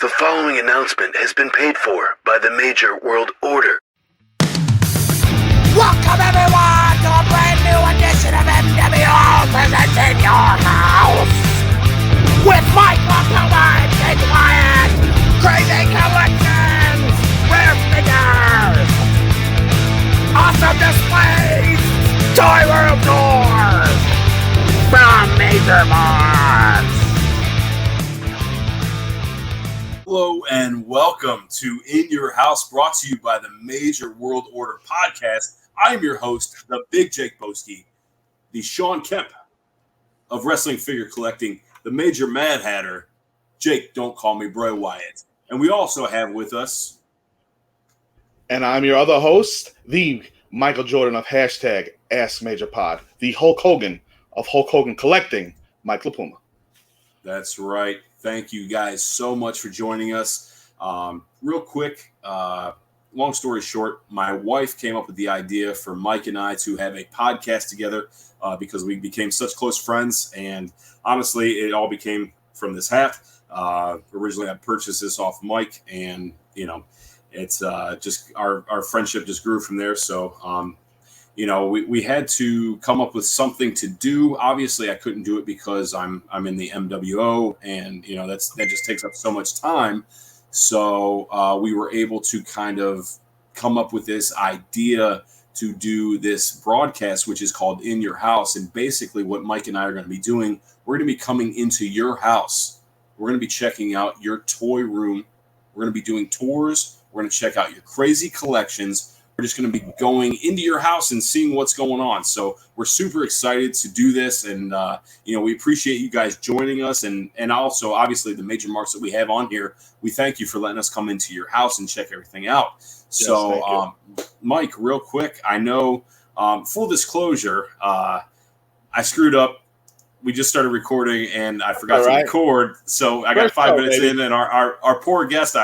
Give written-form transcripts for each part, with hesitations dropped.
The following announcement has been paid for by the Major World Order. Welcome everyone to a brand new edition of MWO Presents in Your House with Mike LiPuma and Jake Wyatt. Crazy collections, rare figures, awesome displays, toy room tours from Major Marks. Hello and welcome to In Your House, brought to you by the Major World Order podcast. I'm your host, the Big Jake Boski, the Sean Kemp of wrestling figure collecting, the Major Mad Hatter, Jake, don't call me Bray Wyatt. And we also have with us... And I'm your other host, the Michael Jordan of hashtag Ask Major Pod, the Hulk Hogan of Hulk Hogan Collecting, Mike LiPuma. That's right. Thank you guys so much for joining us. Real quick, long story short, my wife came up with the idea for Mike and I to have a podcast together because we became such close friends. And honestly, it all became from this hat. Originally, I purchased this off Mike, and it's just our friendship just grew from there. So, we had to come up with something to do. Obviously, I couldn't do it because I'm in the MWO, and that just takes up so much time. So we were able to kind of come up with this idea to do this broadcast, which is called In Your House. And basically, what Mike and I are going to be doing, we're going to be coming into your house. We're going to be checking out your toy room. We're going to be doing tours. We're going to check out your crazy collections. We're just going to be going into your house and seeing what's going on. So we're super excited to do this. And, we appreciate you guys joining us. And also, obviously, the major marks that we have on here, we thank you for letting us come into your house and check everything out. Yes, so, Mike, real quick, I know, full disclosure, I screwed up. We just started recording and I forgot to record. So I got 5 minutes in, and our poor guest,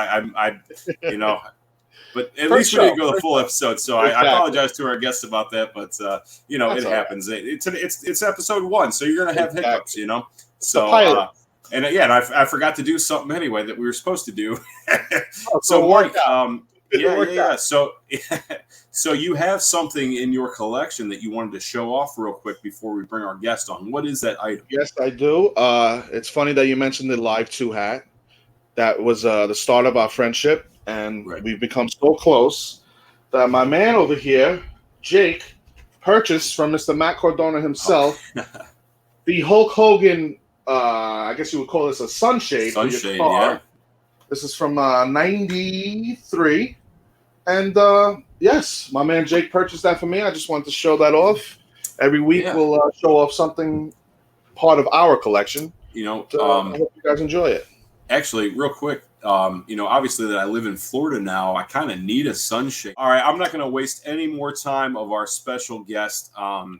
but at least we didn't go the full episode, so I apologize to our guests about that. But it happens. Right. It's episode 1, so you're gonna have hiccups, So and I forgot to do something anyway that we were supposed to do. So Mike, So you have something in your collection that you wanted to show off real quick before we bring our guest on. What is that item? Yes, I do. It's funny that you mentioned the Live 2 hat. That was the start of our friendship. And we've become so close that my man over here, Jake, purchased from Mr. Matt Cardona himself the Hulk Hogan, I guess you would call this a sunshade. Sunshade, yeah. This is from 93. And yes, my man Jake purchased that for me. I just wanted to show that off. Every week we'll show off something part of our collection. I hope you guys enjoy it. Actually, real quick, obviously that I live in Florida now, I kind of need a sunshade. All right, I'm not going to waste any more time of our special guest.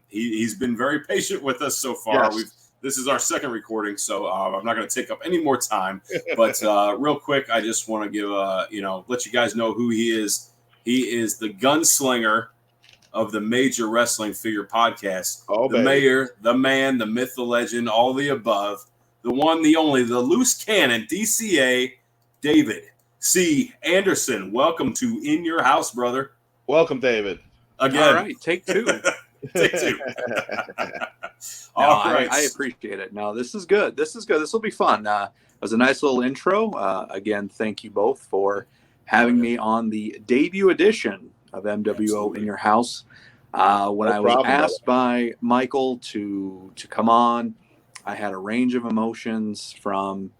He's been very patient with us so far. Yes. This is our second recording, so I'm not going to take up any more time. But real quick, I just want to give let you guys know who he is. He is the gunslinger of the Major Wrestling Figure Podcast. The mayor, the man, the myth, the legend, all the above. The one, the only, the loose cannon, DCA, David C. Andersen. Welcome to In Your House, brother. Welcome, David. Again. All right, take 2. Take 2. I appreciate it. No, this is good. This will be fun. It was a nice little intro. Again, thank you both for having me on the debut edition of MWO In Your House. When I was asked by Michael to come on, I had a range of emotions from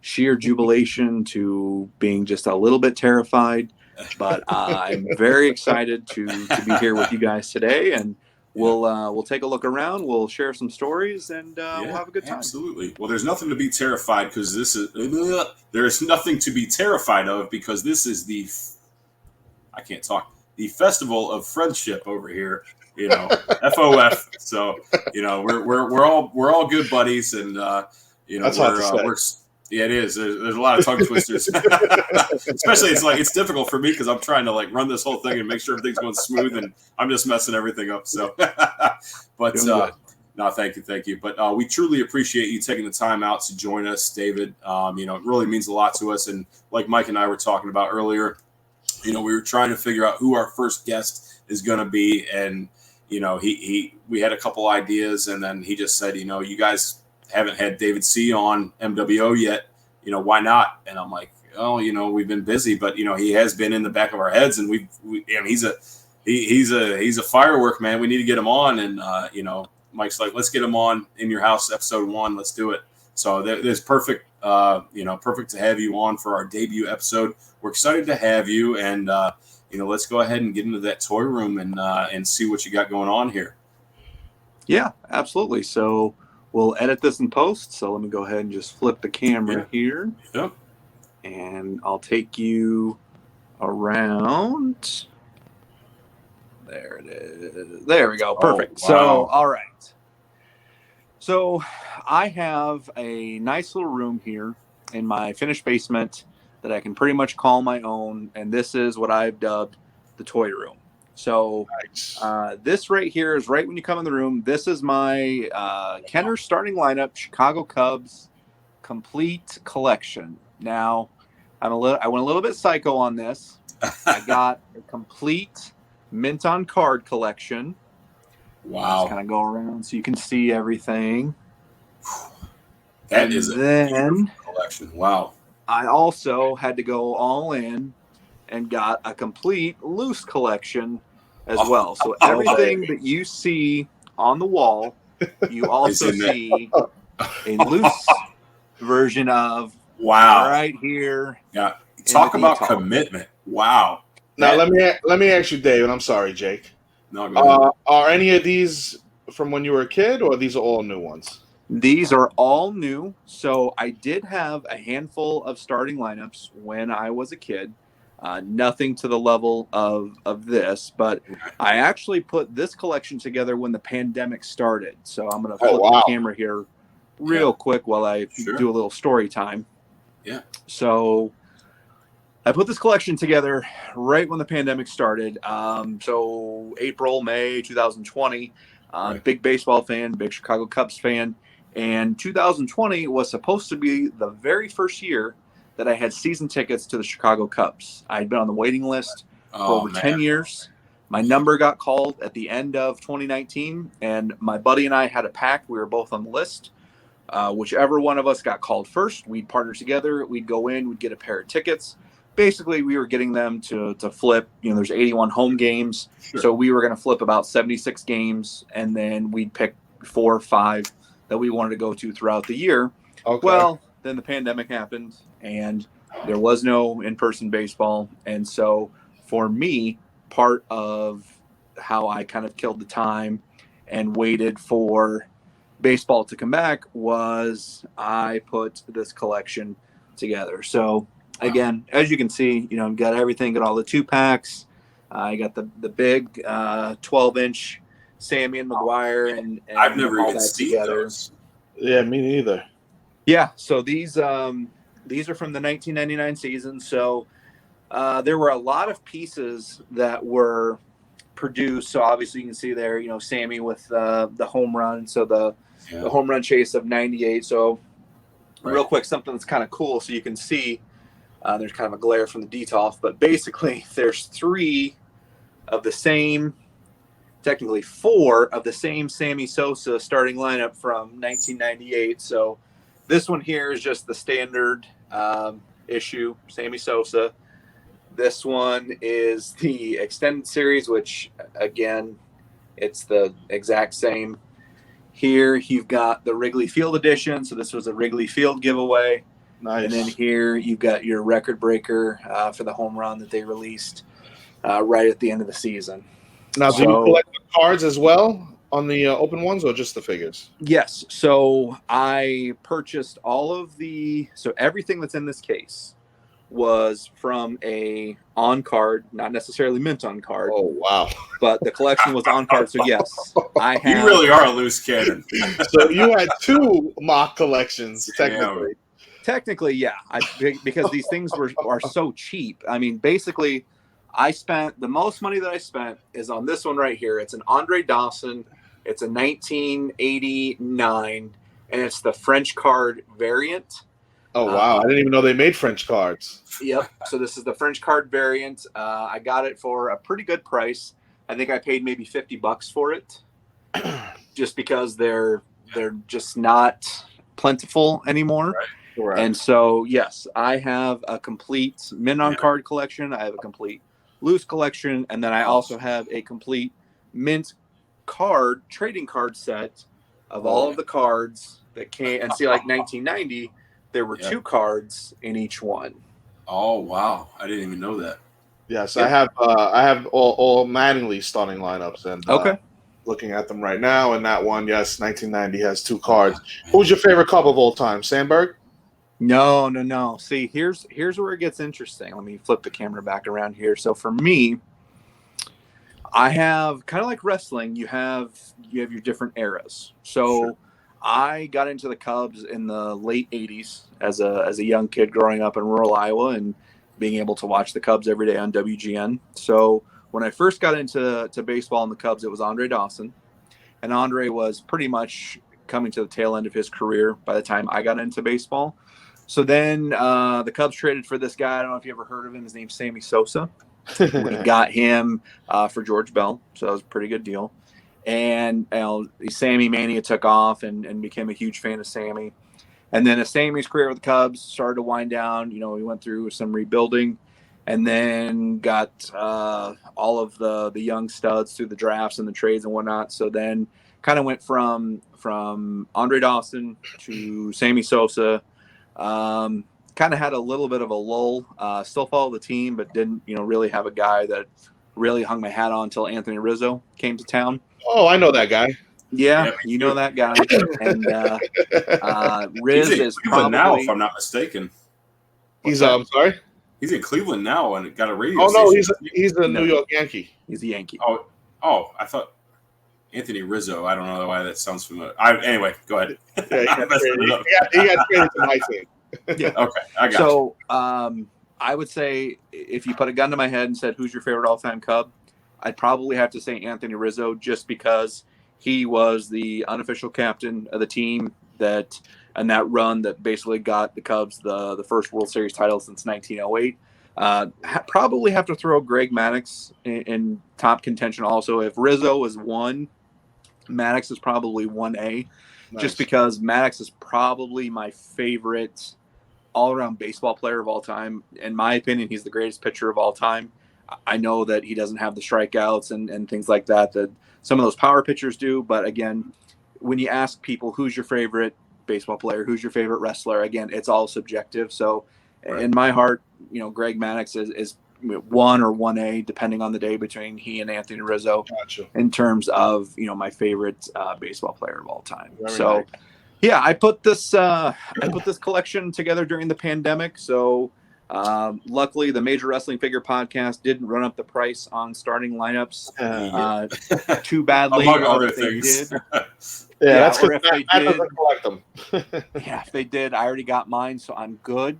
sheer jubilation to being just a little bit terrified. But I'm very excited to be here with you guys today, and we'll take a look around. We'll share some stories, and we'll have a good time. Absolutely. Well, there's nothing to be terrified because there's nothing to be terrified of because this is the Festival of Friendship over here. FOF. So we're all good buddies, and that's hard to say. Yeah, it is. There's a lot of tongue twisters, especially it's difficult for me because I'm trying to run this whole thing and make sure everything's going smooth, and I'm just messing everything up. So, but No, thank you. But we truly appreciate you taking the time out to join us, David. It really means a lot to us. And like Mike and I were talking about earlier, we were trying to figure out who our first guest is going to be. And, we had a couple ideas, and then he just said, you guys haven't had David C on MWO yet. Why not? And I'm like, oh, we've been busy, but, he has been in the back of our heads, and he's a firework, man. We need to get him on. And, Mike's like, let's get him on In Your House, episode 1. Let's do it. So there's perfect, perfect to have you on for our debut episode. We're excited to have you. And, let's go ahead and get into that toy room and see what you got going on here. Yeah, absolutely. So we'll edit this in post. So let me go ahead and just flip the camera here. Yep. And I'll take you around. There it is. There we go. Perfect. Oh, wow. So, all right. So I have a nice little room here in my finished basement that I can pretty much call my own. And this is what I've dubbed the toy room. So Nice. this right here is right when you come in the room. This is my Kenner starting lineup, Chicago Cubs complete collection. Now, I went a little bit psycho on this. I got a complete mint on card collection. Wow. Just kind of go around so you can see everything. That And is a then beautiful collection. Wow. I also had to go all in and got a complete loose collection as well. So everything that you see on the wall, you also see a loose version of. Wow. Right here. Yeah. Talk about detail. Commitment. Wow. Now let me ask you, Dave, and I'm sorry, Jake. No, go ahead. Are any of these from when you were a kid, or these are all new ones? These are all new. So I did have a handful of starting lineups when I was a kid. Nothing to the level of this, but I actually put this collection together when the pandemic started. So I'm going to flip the camera here real quick while I do a little story time. Yeah. So I put this collection together right when the pandemic started. So April, May 2020. Big baseball fan, big Chicago Cubs fan. And 2020 was supposed to be the very first year that I had season tickets to the Chicago Cubs. I had been on the waiting list for over 10 years. My number got called at the end of 2019, and my buddy and I had a pact. We were both on the list. Whichever one of us got called first, we'd partner together. We'd go in, we'd get a pair of tickets. Basically, we were getting them to flip. There's 81 home games. Sure. So we were going to flip about 76 games, and then we'd pick 4 or 5 that we wanted to go to throughout the year. Okay. Well, then the pandemic happened, and there was no in-person baseball. And so for me, part of how I kind of killed the time and waited for baseball to come back was I put this collection together. So again, as you can see, got everything, got all the 2-packs. I got the big 12-inch Sammy and McGuire, and I've never even seen those. Yeah, me neither. Yeah, so these are from the 1999 season. So there were a lot of pieces that were produced. So obviously you can see there, Sammy with the home run. So the home run chase of 98. So real quick, something that's kind of cool. So you can see there's kind of a glare from the detail, but basically there's 3 of the same, technically 4 of the same Sammy Sosa starting lineup from 1998. So this one here is just the standard issue, Sammy Sosa. This one is the extended series, which, again, it's the exact same. Here you've got the Wrigley Field edition. So this was a Wrigley Field giveaway. Nice. And then here you've got your record breaker for the home run that they released right at the end of the season. Now, do you collect the cards as well on the open ones, or just the figures? Yes. So I purchased everything that's in this case was from a on card, not necessarily mint on card. Oh, wow. But the collection was on card. So yes, I have. You really are a loose cannon. So you had 2 mock collections, technically. Technically, yeah. Because these things are so cheap. I mean, basically, I spent the most money that I spent is on this one right here. It's an Andre Dawson It's a 1989, and it's the French card variant. Oh, wow. I didn't even know they made French cards. Yep. So this is the French card variant. I got it for a pretty good price. I think I paid maybe $50 for it, just because they're just not plentiful anymore. Right. Correct. And so, yes, I have a complete mint on card collection. I have a complete loose collection, and then I also have a complete mint card trading card set of all of the cards that came. And see, like 1990, there were 2 cards in each one. Oh wow, I didn't even know that. Yes, I have all Mattingly starting lineups, and looking at them right now. And that one, yes, 1990 has 2 cards. Who's your favorite Cub of all time? Sandberg? No. See, here's where it gets interesting. Let me flip the camera back around here. So for me, I have kind of like wrestling. You have your different eras. So I got into the Cubs in the late 80s as a young kid growing up in rural Iowa and being able to watch the Cubs every day on WGN. So when I first got into baseball in the Cubs, it was Andre Dawson. And Andre was pretty much coming to the tail end of his career by the time I got into baseball. So then the Cubs traded for this guy. I don't know if you ever heard of him. His name's Sammy Sosa. We got him for George Bell. So that was a pretty good deal. And Sammy Mania took off and became a huge fan of Sammy. And then as Sammy's career with the Cubs started to wind down, he went through some rebuilding and then got all of the young studs through the drafts and the trades and whatnot. So then kind of went from Andre Dawson to Sammy Sosa. Kind of had a little bit of a lull, still followed the team, but didn't, really have a guy that really hung my hat on until Anthony Rizzo came to town. Oh, I know that guy. Yeah, you know that guy. And Riz is probably now, if I'm not mistaken. I'm sorry? He's in Cleveland now and got a radio Oh, no, station. he's a New York Yankee. He's a Yankee. Oh, I thought Anthony Rizzo. I don't know why that sounds familiar. Anyway, go ahead. Yeah, he got traded to my team. Yeah. Okay, I got you. So I would say if you put a gun to my head and said, who's your favorite all-time Cub? I'd probably have to say Anthony Rizzo, just because he was the unofficial captain of the team and that run that basically got the Cubs the first World Series title since 1908. Probably have to throw Greg Maddux in top contention also. If Rizzo was 1, Maddux is probably 1A. Nice. Just because Maddux is probably my favorite all-around baseball player of all time. In my opinion, he's the greatest pitcher of all time. I know that he doesn't have the strikeouts and things like that some of those power pitchers do. But again, when you ask people, who's your favorite baseball player, who's your favorite wrestler, again, it's all subjective. So in my heart, Greg Maddux is 1 or 1A, depending on the day, between he and Anthony Rizzo. Gotcha. In terms of, my favorite baseball player of all time. Very so nice. Yeah, I put this collection together during the pandemic. So luckily, the Major Wrestling Figure podcast didn't run up the price on starting lineups too badly. Among or other if they things. did. That's or because if Matt they doesn't did, collect them. if they did, I already got mine, so I'm good.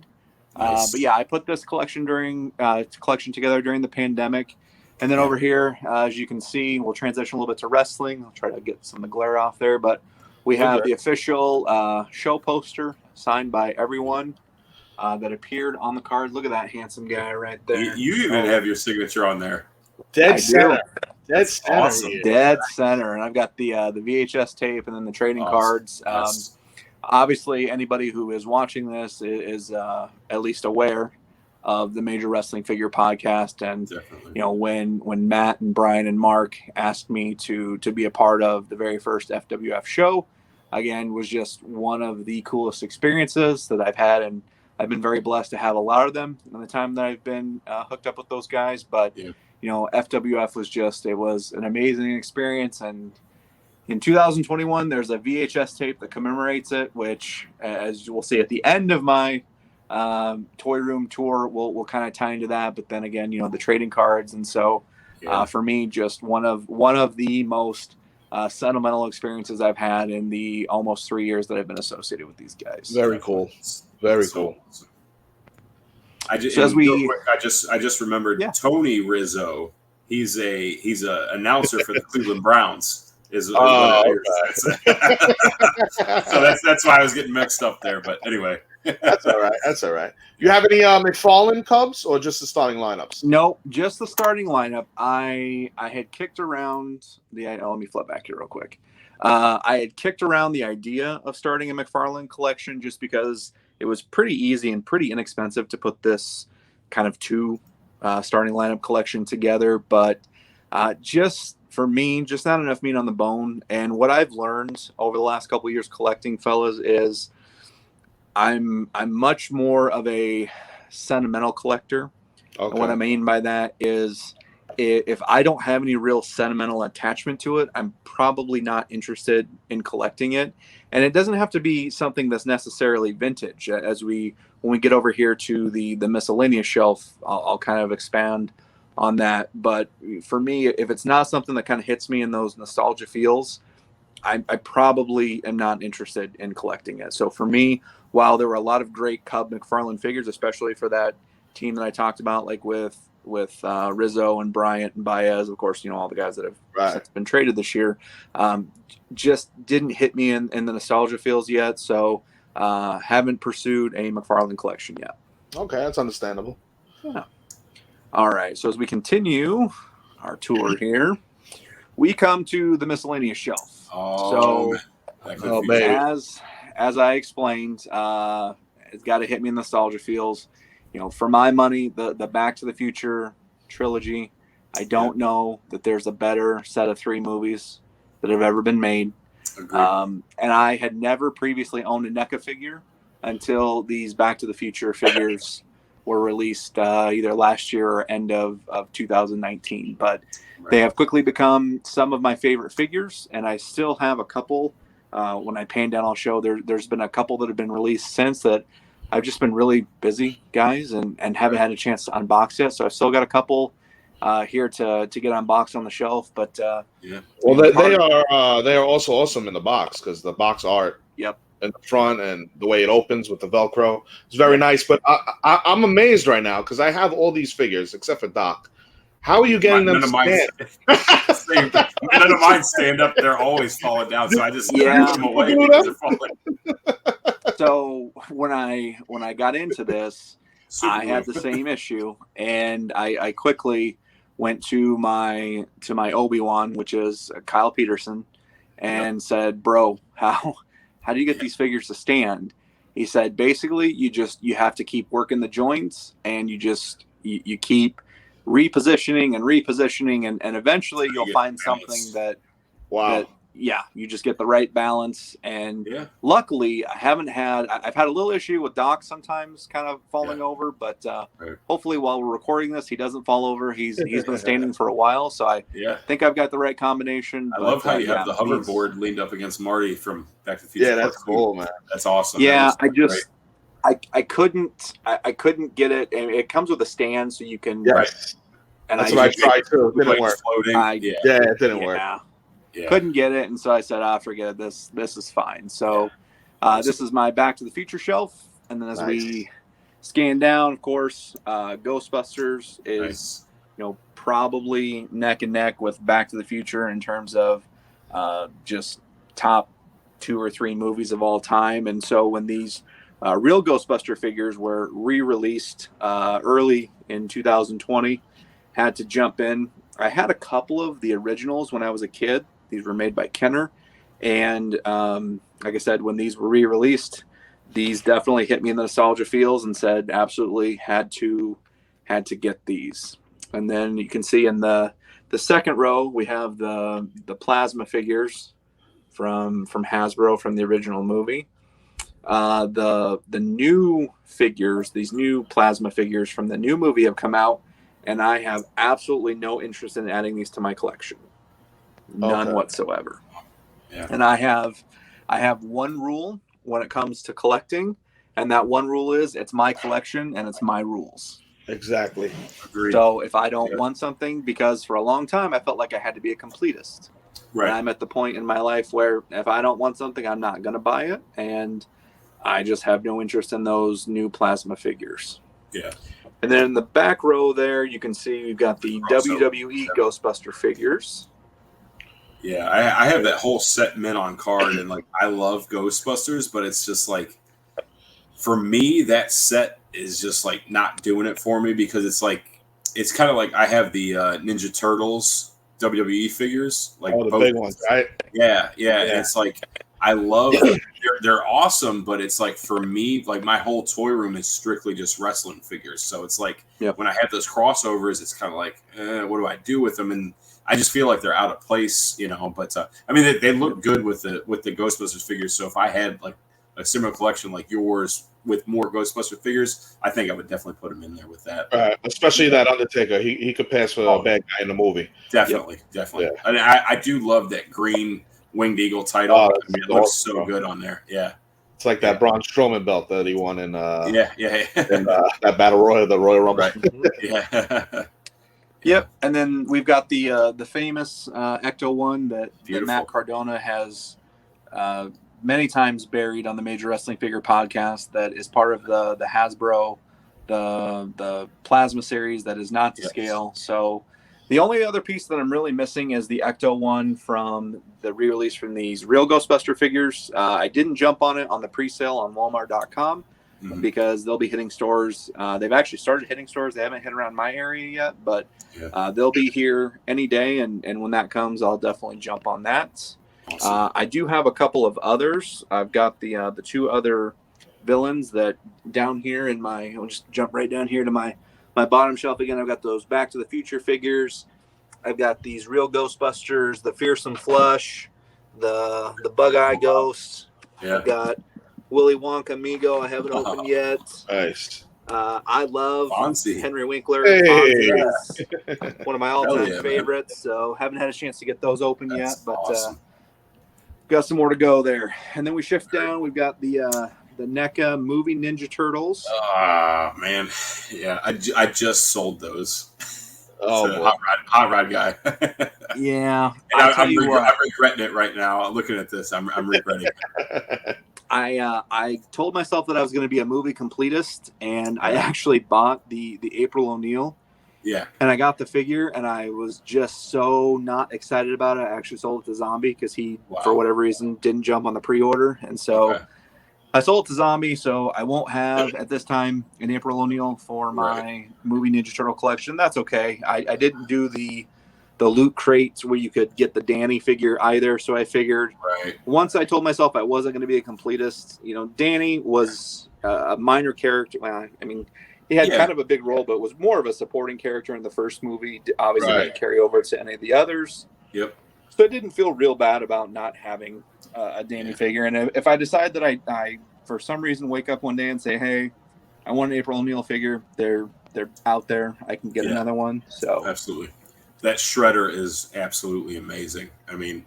Nice. But yeah, I put this collection together during the pandemic. And then over here, as you can see, we'll transition a little bit to wrestling. I'll try to get some of the glare off there, but we have the official show poster signed by everyone that appeared on the card. Look at that handsome guy right there. You even have your signature on there. Dead center. Dead center. Awesome. Dead center. And I've got the VHS tape and then the trading cards. Yes. Obviously, anybody who is watching this is at least aware of the Major Wrestling Figure podcast. And, Definitely. When Matt and Brian and Mark asked me to be a part of the very first FWF show, again, was just one of the coolest experiences that I've had. And I've been very blessed to have a lot of them in the time that I've been hooked up with those guys. But, FWF was an amazing experience. And in 2021, there's a VHS tape that commemorates it, which, as we'll see at the end of my toy room tour, will kind of tie into that. But then again, the trading cards. And so for me, just one of the most sentimental experiences I've had in the almost 3 years that I've been associated with these guys. Very cool. Very cool. I just remembered Tony Rizzo. He's a announcer for the Cleveland Browns. is what it is. Okay. So that's why I was getting mixed up there. But anyway. That's all right. That's all right. You have any McFarlane Cubs or just the starting lineups? No, just the starting lineup. I had kicked around let me flip back here real quick. I had kicked around the idea of starting a McFarlane collection just because it was pretty easy and pretty inexpensive to put this kind of two starting lineup collection together. But just for me, just not enough meat on the bone. And what I've learned over the last couple of years collecting, fellas, is I'm much more of a sentimental collector. Okay. And what I mean by that is if I don't have any real sentimental attachment to it, I'm probably not interested in collecting it. And it doesn't have to be something that's necessarily vintage. When we get over here to the miscellaneous shelf, I'll kind of expand on that. But for me, if it's not something that kind of hits me in those nostalgia feels, I probably am not interested in collecting it. So for me, while there were a lot of great Cub McFarlane figures, especially for that team that I talked about, like with Rizzo and Bryant and Baez, of course, all the guys that have since been traded this year, just didn't hit me in the nostalgia feels yet. So haven't pursued a McFarlane collection yet. Okay, that's understandable. Yeah. All right. So as we continue our tour here, we come to the miscellaneous shelf. As I explained, it's got to hit me in nostalgia feels. For my money, the Back to the Future trilogy, I don't know that there's a better set of 3 movies that have ever been made. And I had never previously owned a NECA figure until these Back to the Future figures were released either last year or end of 2019. But they have quickly become some of my favorite figures, and I still have a couple. When I pan down, I'll show there's been a couple that have been released since that I've just been really busy, guys, and haven't had a chance to unbox yet. So I've still got a couple here to get unboxed on the shelf. But well, they are also awesome in the box because the box art in the front and the way it opens with the Velcro is very nice. But I'm amazed right now because I have all these figures except for Doc. How are you getting them to stand? None of mine stand up. They're always falling down. So I just put them away because they're falling. So when I got into this, I had the same issue, and I quickly went to my Obi-Wan, which is Kyle Peterson, and said, "Bro, how do you get these figures to stand?" He said, "Basically, you have to keep working the joints, and you keep repositioning, and eventually you'll find something that you just get the right balance." And luckily I've had a little issue with Doc sometimes kind of falling over, but hopefully while we're recording this, he doesn't fall over. He's been standing for a while, so I think I've got the right combination. I love how you have the hoverboard leaned up against Marty from Back to the Future. Yeah, that's cool, man. That's awesome. Yeah, I couldn't get it, and it comes with a stand so you can and that's what I tried too. It didn't work. It didn't work. Couldn't get it, and so I said, forget it. This is fine. So this is my Back to the Future shelf, and then as we scan down, of course, Ghostbusters is probably neck and neck with Back to the Future in terms of just top 2 or 3 movies of all time. And so when these real Ghostbuster figures were re-released early in 2020, had to jump in. I had a couple of the originals when I was a kid. These were made by Kenner. And like I said, when these were re-released, these definitely hit me in the nostalgia feels and said absolutely had to get these. And then you can see in the second row, we have the plasma figures from Hasbro from the original movie. The new figures, these new plasma figures from the new movie have come out, and I have absolutely no interest in adding these to my collection. None whatsoever. Yeah. And I have one rule when it comes to collecting, and that one rule is it's my collection and it's my rules. Exactly. Agreed. So if I don't want something, because for a long time I felt like I had to be a completist. Right. And I'm at the point in my life where if I don't want something, I'm not going to buy it. And I just have no interest in those new plasma figures. Yeah. And then in the back row there, you can see we've got the WWE Ghostbuster figures. Yeah, I have that whole set mint on card, and like I love Ghostbusters, but it's just like for me that set is just like not doing it for me because it's kind of like I have the Ninja Turtles WWE figures, like the big ones, right? Yeah. And it's like I love they're awesome, but it's like for me, like my whole toy room is strictly just wrestling figures. So it's like when I have those crossovers, it's kind of like, what do I do with them? And I just feel like they're out of place, you know. But I mean, they look good with the Ghostbusters figures. So if I had like a similar collection like yours with more Ghostbuster figures, I think I would definitely put them in there with that. Especially that Undertaker. He could pass for a bad guy in the movie. Definitely. Yeah. And I do love that green Winged Eagle title. I mean, it looks so good on there. Yeah. It's like that Braun Strowman belt that he won in in, that Battle Royal, the Royal Rumble. Right. Yeah. Yep, and then we've got the famous Ecto one that Matt Cardona has many times buried on the Major Wrestling Figure podcast. That is part of the Hasbro, the Plasma series that is not to scale. So the only other piece that I'm really missing is the Ecto one from the re-release from these real Ghostbuster figures. I didn't jump on it on the pre-sale on Walmart.com. Because they'll be hitting stores. They've actually started hitting stores. They haven't hit around my area yet, but they'll be here any day. And when that comes, I'll definitely jump on that. Awesome. I do have a couple of others. I've got the two other villains that down here in my. I'll just jump right down here to my bottom shelf again. I've got those Back to the Future figures. I've got these real Ghostbusters, the Fearsome Flush, the Bug Eye Ghost. Yeah. I've got Willy Wonka Migo, I haven't opened yet. Nice. I love Fonzie. Henry Winkler. Hey. Fonzie is one of my all-time favorites, so haven't had a chance to get those open yet, but awesome. Got some more to go there. And then we shift down. We've got the NECA movie Ninja Turtles. Man. Yeah, I just sold those. Oh, so hot rod guy. Yeah. I'm regretting it right now. Looking at this, I'm regretting it. I told myself that I was going to be a movie completist, and I actually bought the April O'Neil. Yeah. And I got the figure, and I was just so not excited about it. I actually sold it to Zombie because he, for whatever reason, didn't jump on the pre-order. And so I sold it to Zombie, so I won't have, at this time, an April O'Neil for my movie Ninja Turtle collection. That's okay. I didn't do the loot crates where you could get the Danny figure either. So I figured once I told myself I wasn't going to be a completist, you know, Danny was a minor character. Well, I mean, he had kind of a big role, but was more of a supporting character in the first movie. Obviously didn't carry over to any of the others. Yep. So I didn't feel real bad about not having a Danny figure. And if I decide that I, for some reason, wake up one day and say, hey, I want an April O'Neil figure, they're out there. I can get another one. So absolutely. That shredder is absolutely amazing. I mean,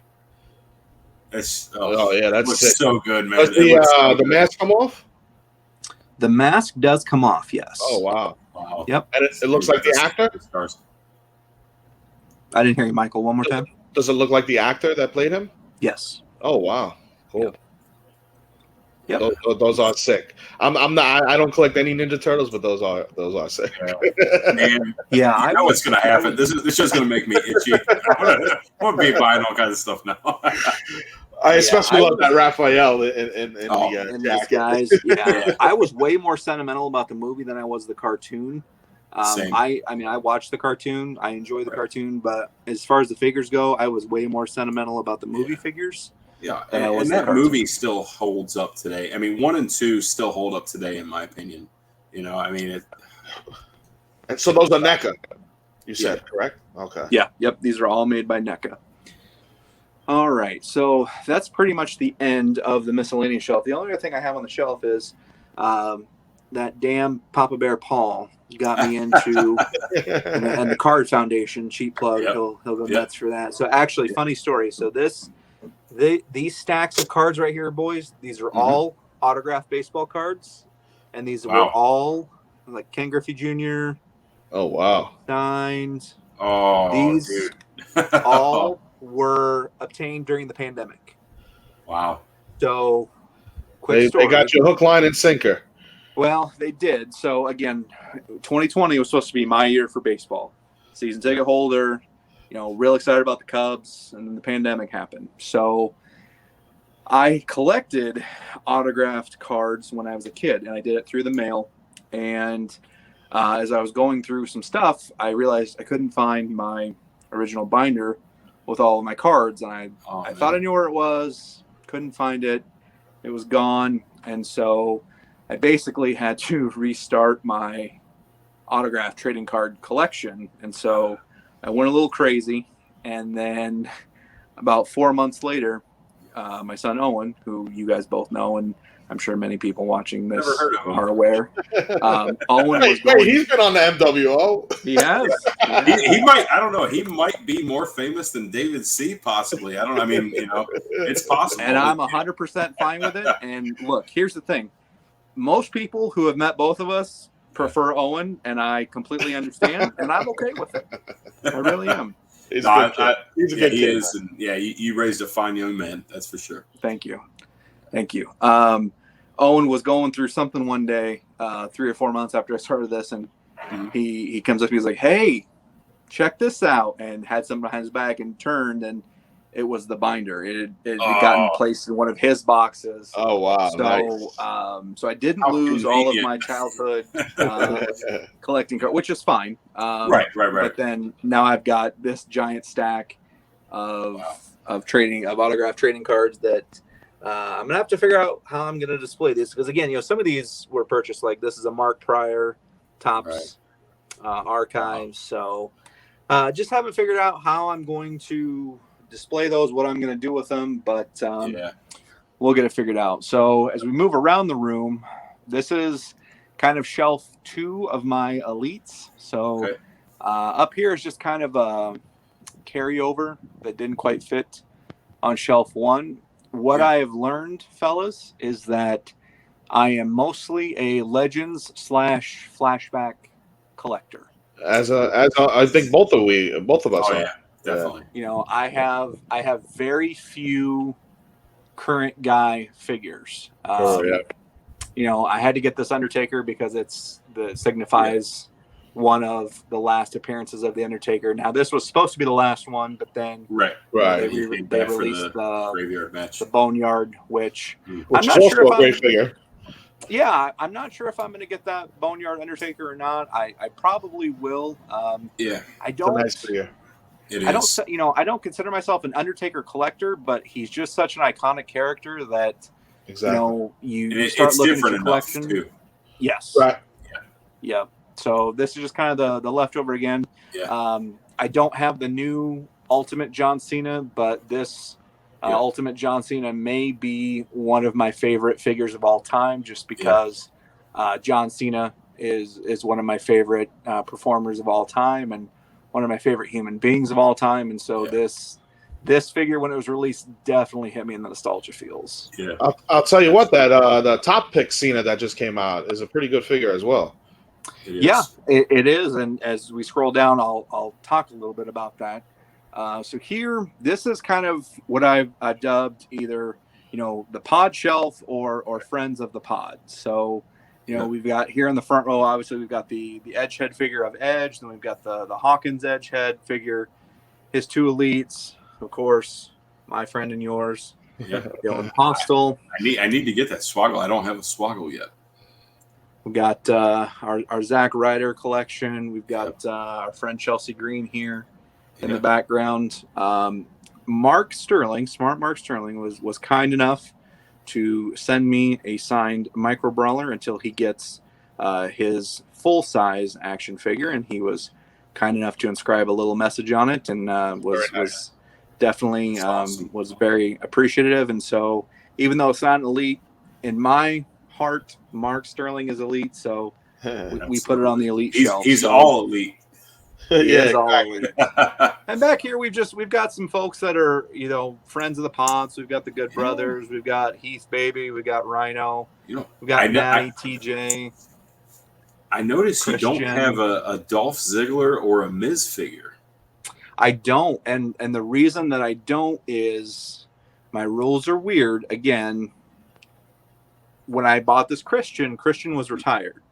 it's that's so good, man. Does the mask come off? The mask does come off, yes. Oh wow! Yep. And it looks like the actor. I didn't hear you, Michael. One more time. Does it look like the actor that played him? Yes. Oh wow! Cool. Yep. Those are sick. I'm not. I don't collect any Ninja Turtles, but those are sick. Man, yeah, I know what's gonna happen. This just gonna make me itchy. I'm gonna be buying all kinds of stuff now. I especially love that Raphael in these guys. Yeah, I was way more sentimental about the movie than I was the cartoon. Same. I mean, I watched the cartoon. I enjoy the cartoon, but as far as the figures go, I was way more sentimental about the movie figures. Yeah, and that movie still holds up today. I mean, 1 and 2 still hold up today, in my opinion. You know, I mean, and so those are NECA, you said, correct? Okay. Yeah. Yep. These are all made by NECA. All right, so that's pretty much the end of the miscellaneous shelf. The only other thing I have on the shelf is that damn Papa Bear Paul got me into, and the Card Foundation, cheap plug. Yep. He'll go nuts for that. So actually, funny story. So these stacks of cards right here, boys, these are all autographed baseball cards, and these were all like Ken Griffey Jr. Oh wow! Signed. Oh, these dude. all were obtained during the pandemic. Wow. So, quick story. They got you hook, line, and sinker. Well, they did. So again, 2020 was supposed to be my year for baseball. Season ticket holder. real excited about the Cubs, and then the pandemic happened. So I collected autographed cards when I was a kid, and I did it through the mail. And as I was going through some stuff, I realized I couldn't find my original binder with all of my cards. And I thought I knew where it was, couldn't find it. It was gone. And so I basically had to restart my autographed trading card collection. And so I went a little crazy. And then about 4 months later, my son Owen, who you guys both know, and I'm sure many people watching this are aware. Owen was going. He's been on the MWO. He has. He might. I don't know. He might be more famous than David C. Possibly. I don't know. I mean, it's possible. And I'm 100% fine with it. And look, here's the thing: most people who have met both of us prefer Owen, and I completely understand, and I'm okay with it. I really am. He's a good kid. He is, and you raised a fine young man. That's for sure. Thank you. Owen was going through something one day, 3 or 4 months after I started this, and he comes up. He's like, "Hey, check this out!" And had something behind his back and turned, and it was the binder. It had gotten placed in one of his boxes. Oh wow! So, nice. So I didn't lose all of my childhood collecting cards, which is fine. Right. But then now I've got this giant stack of autographed trading cards that I'm gonna have to figure out how I'm gonna display this, because again, some of these were purchased, like this is a Mark Pryor Topps archives. So just haven't figured out how I'm going to display those, what I'm going to do with them, but we'll get it figured out. So as we move around the room, this is kind of shelf 2 of my elites. So up here is just kind of a carryover that didn't quite fit on shelf 1. What I have learned, fellas, is that I am mostly a Legends / flashback collector. As I think both of us are. Yeah. Definitely. I have very few current guy figures. I had to get this Undertaker because it signifies one of the last appearances of the Undertaker. Now this was supposed to be the last one, but then they released the Graveyard Match, the Boneyard, which I'm is not also sure if a great figure. Yeah, I'm not sure if I'm going to get that Boneyard Undertaker or not. I probably will. I don't. It's a nice figure. I don't consider myself an Undertaker collector, but he's just such an iconic character that you start looking at your collection. Too. Yes. Right. Yeah. So this is just kind of the leftover again. Yeah. I don't have the new Ultimate John Cena, but this Ultimate John Cena may be one of my favorite figures of all time, just because John Cena is one of my favorite performers of all time, and one of my favorite human beings of all time. And so this figure, when it was released, definitely hit me in the nostalgia feels. Yeah. I'll tell you what, that the top pick Cena that just came out is a pretty good figure as well. It is. And as we scroll down, I'll talk a little bit about that. So here, this is kind of what I've dubbed either, the pod shelf or friends of the pod. So, we've got here in the front row, obviously we've got the Edge head figure of Edge. Then we've got the Hawkins Edge head figure, his 2 elites, of course, my friend and yours, Dylan Postel. I need to get that Swaggle. I don't have a Swaggle yet. We've got our Zack Ryder collection. We've got our friend Chelsea Green here in the background. Mark Sterling, smart Mark Sterling, was kind enough to send me a signed Micro Brawler until he gets his full-size action figure, and he was kind enough to inscribe a little message on it, and was definitely awesome. Was very appreciative. And so even though it's not an elite, in my heart, Mark Sterling is elite, so we put it on the elite shelf. He's all elite. And back here we've got some folks that are friends of the pod. So we've got the Good Brothers, we've got Heath Baby, we've got Rhino, we've got Natty, TJ. I noticed Christian. You don't have a Dolph Ziggler or a Miz figure. I don't, and the reason that I don't is my rules are weird. Again, when I bought this Christian was retired.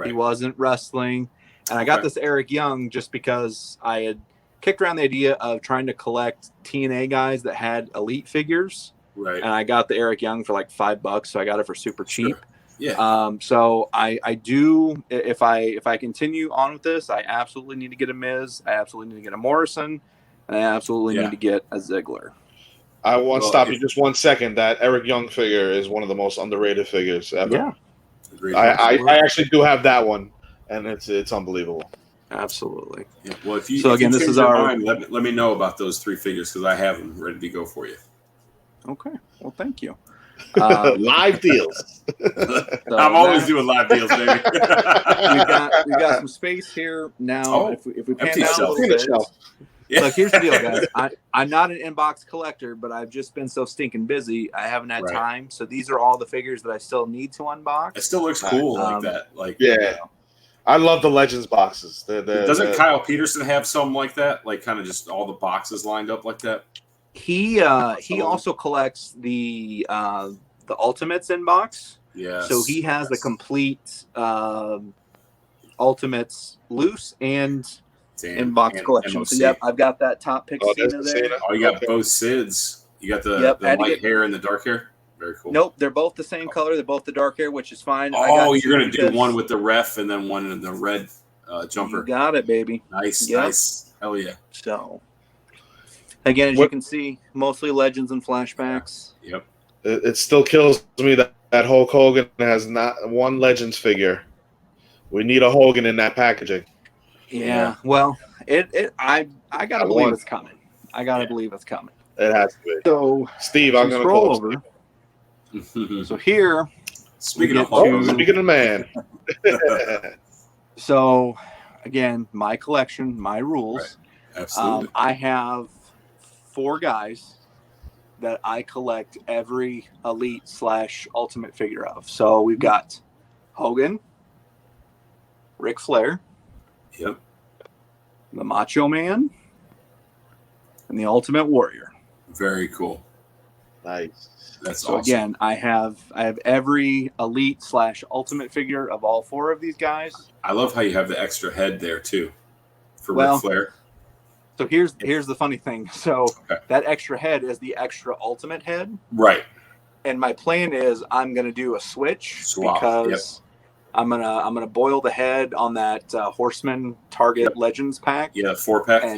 He wasn't wrestling. And I got this Eric Young just because I had kicked around the idea of trying to collect TNA guys that had elite figures. Right. And I got the Eric Young for like $5, so I got it for super cheap. Sure. Yeah. So I do, if I continue on with this, I absolutely need to get a Miz. I absolutely need to get a Morrison, and I absolutely need to get a Ziggler. I want to stop you just 1 second. That Eric Young figure is one of the most underrated figures ever. Yeah. Agreed. I actually do have that one, and it's unbelievable. Absolutely. Yeah. Well, if you so again, this is our mind, let me know about those 3 figures because I have them ready to go for you. Okay. Well, thank you. Live deals. So I'm always doing live deals, baby. we've got some space here now. If we pan down a little bit. Yeah. Look, here's the deal, guys. I'm not an inbox collector, but I've just been so stinking busy. I haven't had time. So these are all the figures that I still need to unbox. It still looks cool like that. Like I love the Legends boxes. Doesn't Kyle Peterson have some like that? Like kind of just all the boxes lined up like that? He also collects the Ultimates inbox. Yeah. So he has the complete Ultimates loose and inbox collection. MOC. So yep, I've got that top pick Cena there. Oh, you got both Sids. You got the light hair and the dark hair. Very cool. Nope, they're both the same color. They're both the dark hair, which is fine. Oh, you're gonna do one with the ref and then one in the red jumper. You got it, baby. Nice, nice. Hell yeah. So again, as you can see, mostly Legends and flashbacks. Yep. It still kills me that Hulk Hogan has not one Legends figure. We need a Hogan in that packaging. Yeah. Well, I gotta believe it's coming. I gotta believe it's coming. It has to be. So Steve, I'm gonna scroll call over. So here, speaking of man. So again, my collection, my rules. Right. Absolutely. I have 4 guys that I collect every elite / ultimate figure of. So we've got Hogan, Ric Flair, yep, the Macho Man, and the Ultimate Warrior. Very cool. Nice. That's so awesome. Again, I have every elite / ultimate figure of all 4 of these guys. I love how you have the extra head there too, for Ric Flair. So here's the funny thing. So that extra head is the extra ultimate head. Right. And my plan is I'm gonna do a swap because I'm gonna boil the head on that Horseman Target Legends pack. Yeah, 4-pack.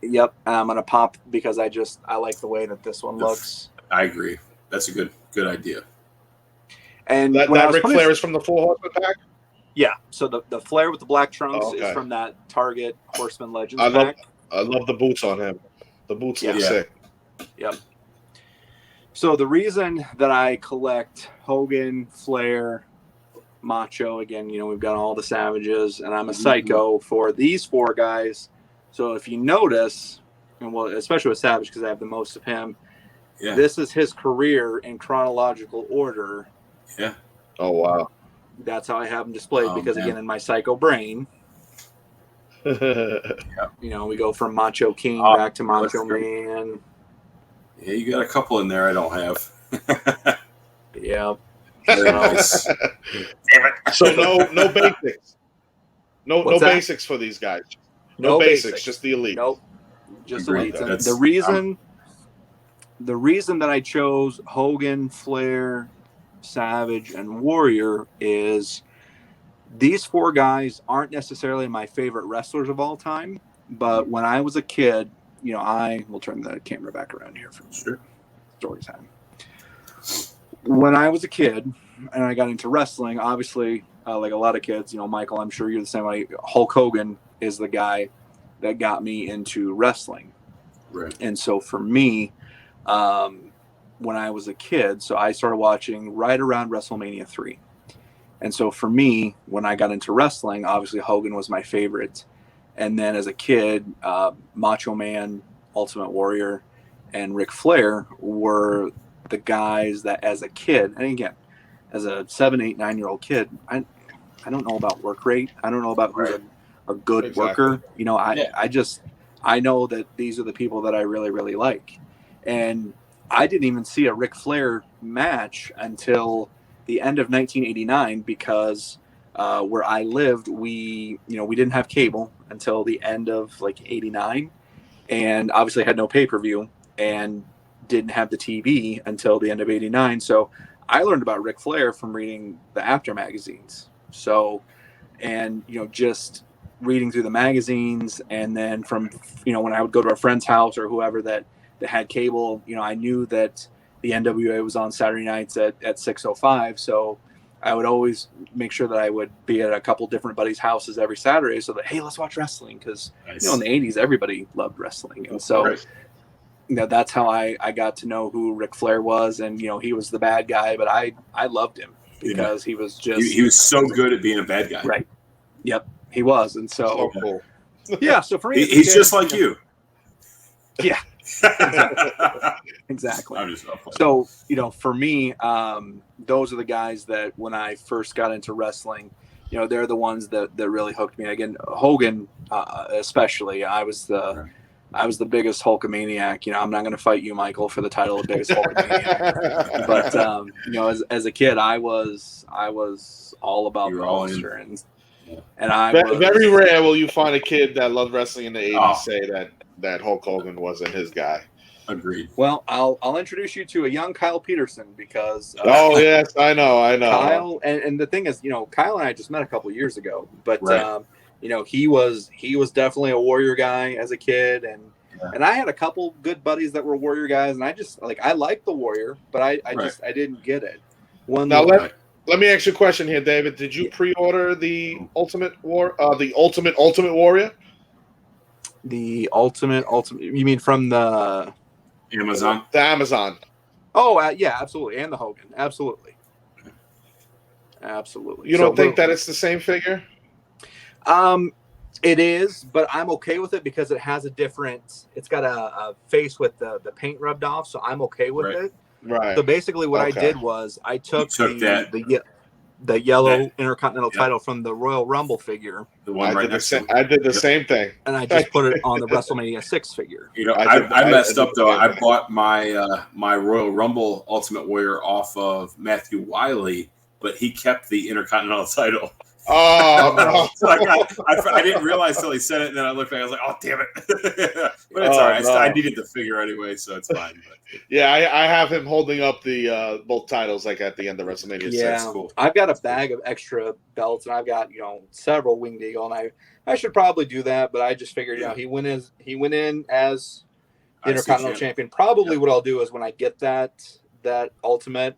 Yep. And I'm gonna pop because I like the way that this one looks. I agree. That's a good idea. And that Ric Flair is from the 4 Horseman pack? Yeah. So the Flair with the black trunks is from that Target Horseman Legends pack. I love the boots on him. The boots look sick. Yep. So the reason that I collect Hogan, Flair, Macho, again, we've got all the Savages, and I'm a psycho for these 4 guys. So if you notice, and especially with Savage because I have the most of him, this is his career in chronological order. Yeah. Oh, wow. That's how I have them displayed because, again, in my psycho brain, we go from Macho King back to Macho Man. Yeah, you got a couple in there I don't have. Yeah. Very nice. So no basics. No basics for these guys. No basics, just the elite. Nope. Just elite. The reason that I chose Hogan, Flair, Savage, and Warrior is these 4 guys aren't necessarily my favorite wrestlers of all time, but when I was a kid, I will turn the camera back around here for story time. When I was a kid and I got into wrestling, obviously, like a lot of kids, Michael, I'm sure you're the same way. Hulk Hogan is the guy that got me into wrestling. Right. And so for me, when I was a kid, so I started watching right around WrestleMania 3. And so for me, when I got into wrestling, obviously Hogan was my favorite. And then as a kid, Macho Man, Ultimate Warrior, and Ric Flair were the guys that as a kid, and again, as a 7, 8, 9-year-old kid, I don't know about work rate. I don't know about who's a good worker. I know that these are the people that I really, really like. And I didn't even see a Ric Flair match until the end of 1989 because where I lived, we didn't have cable until the end of 89. and obviously had no pay-per-view and didn't have the TV until the end of '89. So I learned about Ric Flair from reading the After magazines. So, and just reading through the magazines, and then from when I would go to a friend's house or whoever that had cable, I knew that the NWA was on Saturday nights at 6:05. So I would always make sure that I would be at a couple different buddies' houses every Saturday, so that, hey, let's watch wrestling, because in the '80s everybody loved wrestling, and so that's how I got to know who Ric Flair was, and he was the bad guy, but I loved him because he was just he was so good at being a bad guy. Right. Yep, he was, and so cool. Yeah. So for me, he's just like you. Yeah. Exactly. So, for me, those are the guys that when I first got into wrestling, they're the ones that really hooked me. Again, Hogan, especially, I was the biggest Hulkamaniac. I'm not going to fight you, Michael, for the title of biggest Hulkamaniac. But, as a kid, I was all about the monster. And I was, very rare will you find a kid that loved wrestling in the '80s say that Hulk Hogan wasn't his guy. Agreed. Well, I'll introduce you to a young Kyle Peterson, because yes, I know. Kyle, and the thing is, Kyle and I just met a couple years ago, but he was definitely a Warrior guy as a kid, and I had a couple good buddies that were Warrior guys, and I just I liked the Warrior, but I didn't get it. Let me ask you a question here, David. Did you pre-order the Ultimate Warrior? The Ultimate. You mean from the Amazon? The Amazon. Oh, yeah, absolutely. And the Hogan. Absolutely. You don't think that it's the same figure? It is, but I'm okay with it because it has it's got a face with the paint rubbed off, so I'm okay with it. Right. So basically what I did was I took the yellow Intercontinental title from the Royal Rumble figure. The one I did the same thing. And I just put it on the WrestleMania 6 figure. I messed up, though. I bought my Royal Rumble Ultimate Warrior off of Matthew Wiley, but he kept the Intercontinental title. Oh, no. So I didn't realize till he said it, and then I looked back. I was like, "Oh, damn it!" But it's all right. No. I needed the figure anyway, so it's fine. But. Yeah, I have him holding up the both titles at the end of WrestleMania 6. Cool. I've got a bag of extra belts, and I've got several Winged Eagle, and I should probably do that, but I just figured he went in as Intercontinental Champion. Probably what I'll do is when I get that Ultimate,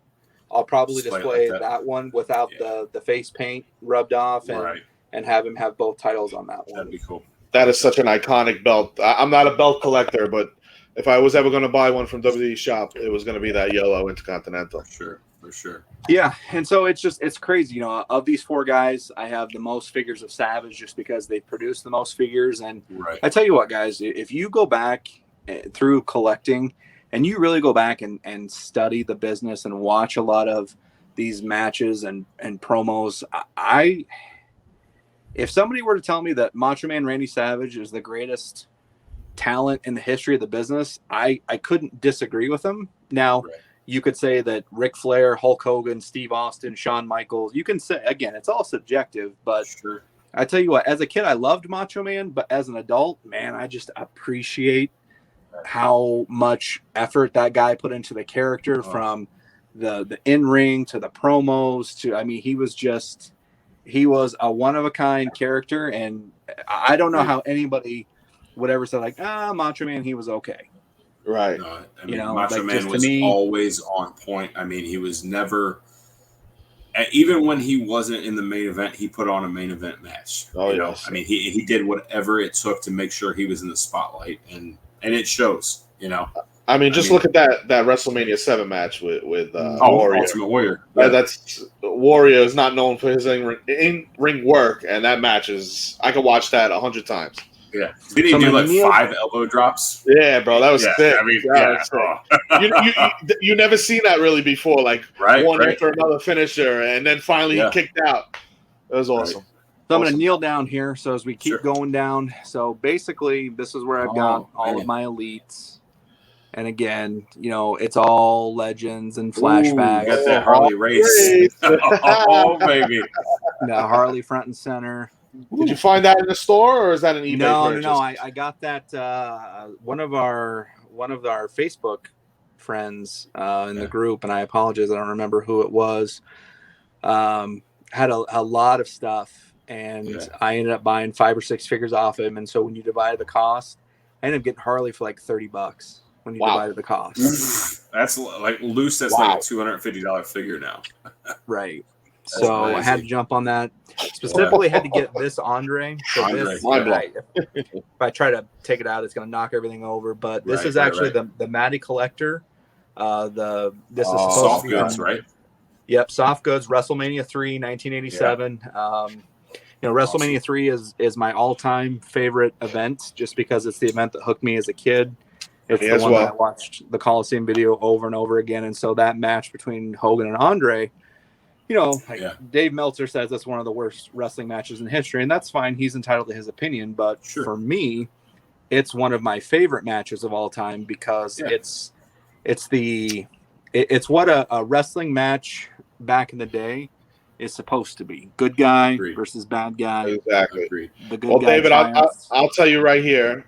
I'll probably display that one without the face paint rubbed off, and have him have both titles on that one. That'd be cool. That is such an iconic belt. I'm not a belt collector, but if I was ever going to buy one from WWE shop, it was going to be that yellow Intercontinental. For sure. Yeah, and so it's crazy. Of these four guys, I have the most figures of Savage just because they produce the most figures. And I tell you what, guys, if you go back through collecting, and you really go back and study the business and watch a lot of these matches and promos, if somebody were to tell me that Macho Man Randy Savage is the greatest talent in the history of the business, I couldn't disagree with them. Now, you could say that Ric Flair, Hulk Hogan, Steve Austin, Shawn Michaels, you can say, again, it's all subjective, but I tell you what, as a kid, I loved Macho Man, but as an adult, man, I just appreciate how much effort that guy put into the character, from the in-ring to the promos to, he was a one-of-a-kind character, and I don't know how anybody would ever say Macho Man, he was okay. Right. No, Macho Man was always on point. He was never, even when he wasn't in the main event, he put on a main event match. He did whatever it took to make sure he was in the spotlight, and it shows, look at that WrestleMania 7 match with Warrior. Ultimate Warrior. That's Warrior is not known for his in-ring work, and that match I could watch that 100 times. Yeah. Did he do 5 elbow drops? Yeah, bro, that was sick. You never seen that really before, one after another finisher, and then finally he kicked out. It was awesome. So I'm going to kneel down here. So as we keep going down, so basically this is where I've got all of my elites. And again, it's all legends and flashbacks. You got that Harley race. Oh, baby. The Harley front and center. Did you find that in the store, or is that an eBay purchase? No. I got that one of our Facebook friends in the group, and I apologize, I don't remember who it was. Had a lot of stuff, and I ended up buying 5 or 6 figures off him. And so when you divide the cost, I ended up getting Harley for like $30 when you divided the cost. That's like loose. That's like a $250 figure now. Right. So I had to jump on that. Specifically, had to get this Andre. So if I try to take it out, it's going to knock everything over. But this is actually the Matty Collector. This is supposed soft to be goods, right? Yep, soft goods. WrestleMania 3, 1987. WrestleMania 3 is my all-time favorite event, just because it's the event that hooked me as a kid. It's the one that I watched the Coliseum video over and over again. And so that match between Hogan and Andre, Dave Meltzer says that's one of the worst wrestling matches in history, and that's fine. He's entitled to his opinion. But for me, it's one of my favorite matches of all time, because it's what a wrestling match back in the day is supposed to be. Good guy versus bad guy. Exactly. The good guy David, I'll tell you right here,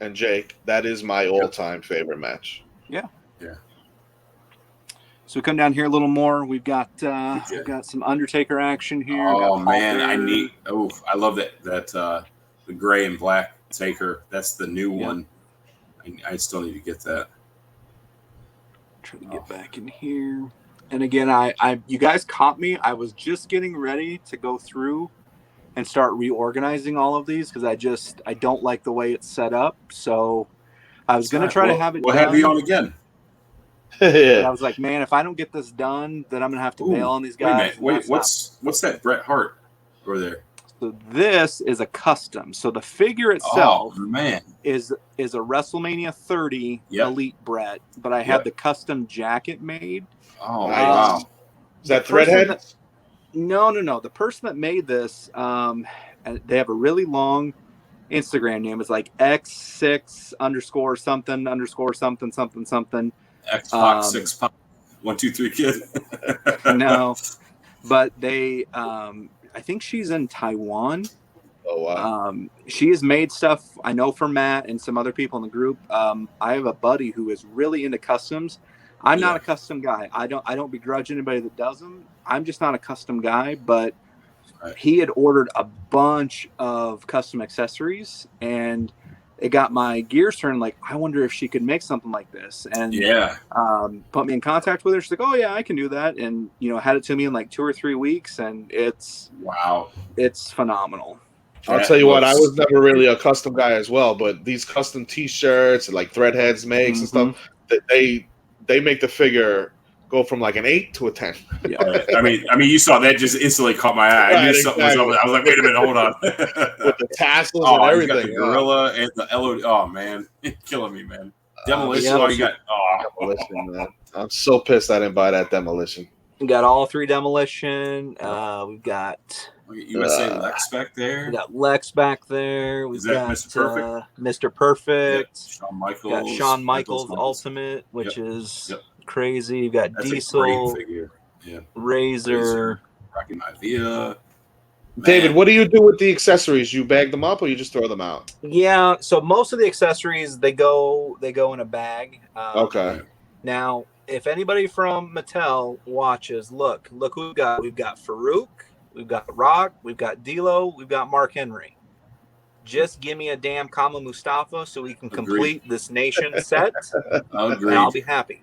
and Jake, that is my all-time favorite match. Yeah. So we come down here a little more. We've got some Undertaker action here. Oh man, I love that the gray and black Taker. That's the new one. I still need to get that. Trying to get back in here. And again, you guys caught me. I was just getting ready to go through and start reorganizing all of these, because I don't like the way it's set up. So I was going to try to have it What done. have you on again? But I was like, man, if I don't get this done, then I'm going to have to bail on these guys. Wait, what's that Bret Hart over there? So this is a custom. So the figure itself is a WrestleMania 30 Elite Bret, but I had the custom jacket made. Oh, wow. Is that Threadhead? No. The person that made this, they have a really long Instagram name. It's like X6 _ something _ Xbox 6 1 2 3 kid. No, but they I think she's in Taiwan. Oh wow. She has made stuff, I know, for Matt and some other people in the group. I have a buddy who is really into customs. I'm not a custom guy. I don't begrudge anybody that does them. I'm just not a custom guy, but he had ordered a bunch of custom accessories, and it got my gears turned. Like, I wonder if she could make something like this. And put me in contact with her. She's like, oh yeah, I can do that. And had it to me in like 2 or 3 weeks, and it's phenomenal. I'll tell you what, I was never really a custom guy as well, but these custom T-shirts and like Threadheads makes and stuff, they make the figure go from like an 8 to a 10. Yeah, I mean, you saw that just instantly caught my eye. I knew something was over there. I was like, wait a minute, hold on. With the tassels and everything. You got the gorilla and the LOD. Oh man, you're killing me, man. Demolition. Demolition, man. I'm so pissed I didn't buy that Demolition. We got all 3 Demolition. We've got USA Lex back there. We got Lex back there. We've got Mr. Perfect. Mr. Perfect. Shawn Michaels. We got Shawn Michaels Ultimate, which is crazy. You got Diesel, Razor, Rocky Maivia. David, what do you do with the accessories? You bag them up, or you just throw them out? Yeah, so most of the accessories they go in a bag. Okay. Now, if anybody from Mattel watches, look who we've got. We've got Farouk, we've got Rock, we've got D'Lo, we've got Mark Henry. Just give me a damn Kama Mustafa so we can complete this nation set, and I'll be happy.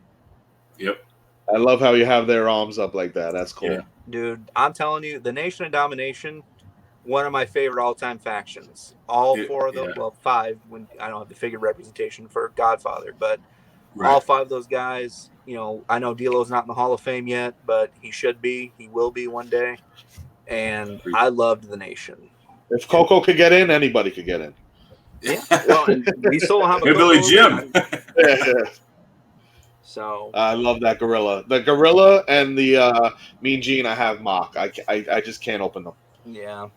Yep. I love how you have their arms up like that. That's cool. Yeah. Dude, I'm telling you, the Nation of Domination, one of my favorite all-time factions. All 4 of them, well, 5, when I don't have the figure representation for Godfather, but all 5 of those guys, I know D'Lo's not in the Hall of Fame yet, but he should be. He will be one day. And I loved the Nation. If Coco could get in, anybody could get in. Yeah. Well, and we still have a Billy Jim. So I love that gorilla. The gorilla and the Mean Gene I have mock. I just can't open them. Yeah.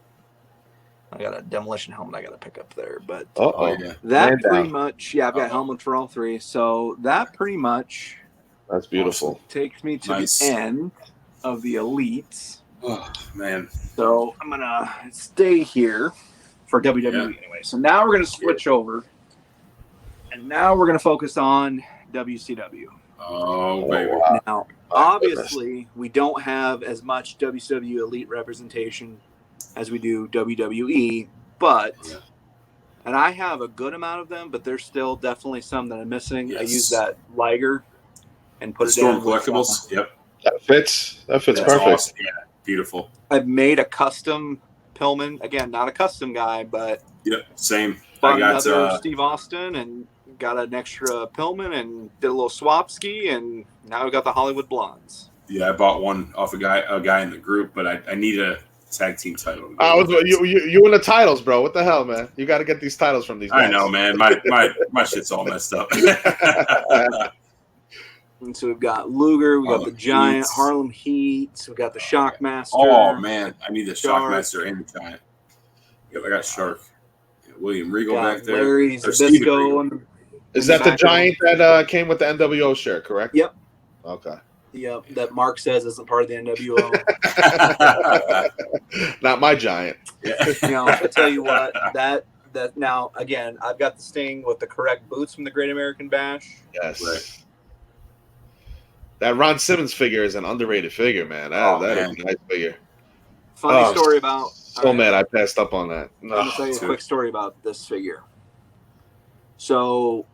I got a Demolition helmet I got to pick up there. But that pretty much, I've got helmets for all 3. So that pretty much that's beautiful. Takes me to the end of the Elites. Oh man. So I'm gonna stay here for WWE anyway. So now we're gonna switch over, and now we're gonna focus on WCW. Oh baby. Wow. Now, obviously, we don't have as much WCW elite representation as we do WWE, but and I have a good amount of them, but there's still definitely some that I'm missing. Yes. I use that Liger and put it Storm down. Collectibles. Yep. That fits. That fits That's perfect. awesome. Yeah. Beautiful. I've made a custom Pillman. Again, not a custom guy, but Yep. Same. bought I got another Steve Austin and got an extra Pillman and did a little swap ski, and now we got the Hollywood Blondes. I bought one off a guy in the group, but I need a tag team title. You and the titles, bro. What the hell, man? You got to get these titles from these guys. I know, man. My shit's all messed up. And so we've got Luger, we got the Giant, Heats. Harlem Heat, we got the Shockmaster. Oh man, I need the Shark. Shockmaster and the Giant. Yep, I got Shark. William Regal got back there. Larry Or Steven Zbyszko. Regal. And Is that the Giant that came with the NWO shirt, correct? Yep. Okay. Yep, that Mark says isn't part of the NWO. Not my Giant. You know, I tell you what, that now again, I've got the Sting with the correct boots from the Great American Bash. Yes. Right. That Ron Simmons figure is an underrated figure, man. That is a nice figure. Funny story about. So mad I passed up on that. I'm gonna tell you a quick story about this figure. So,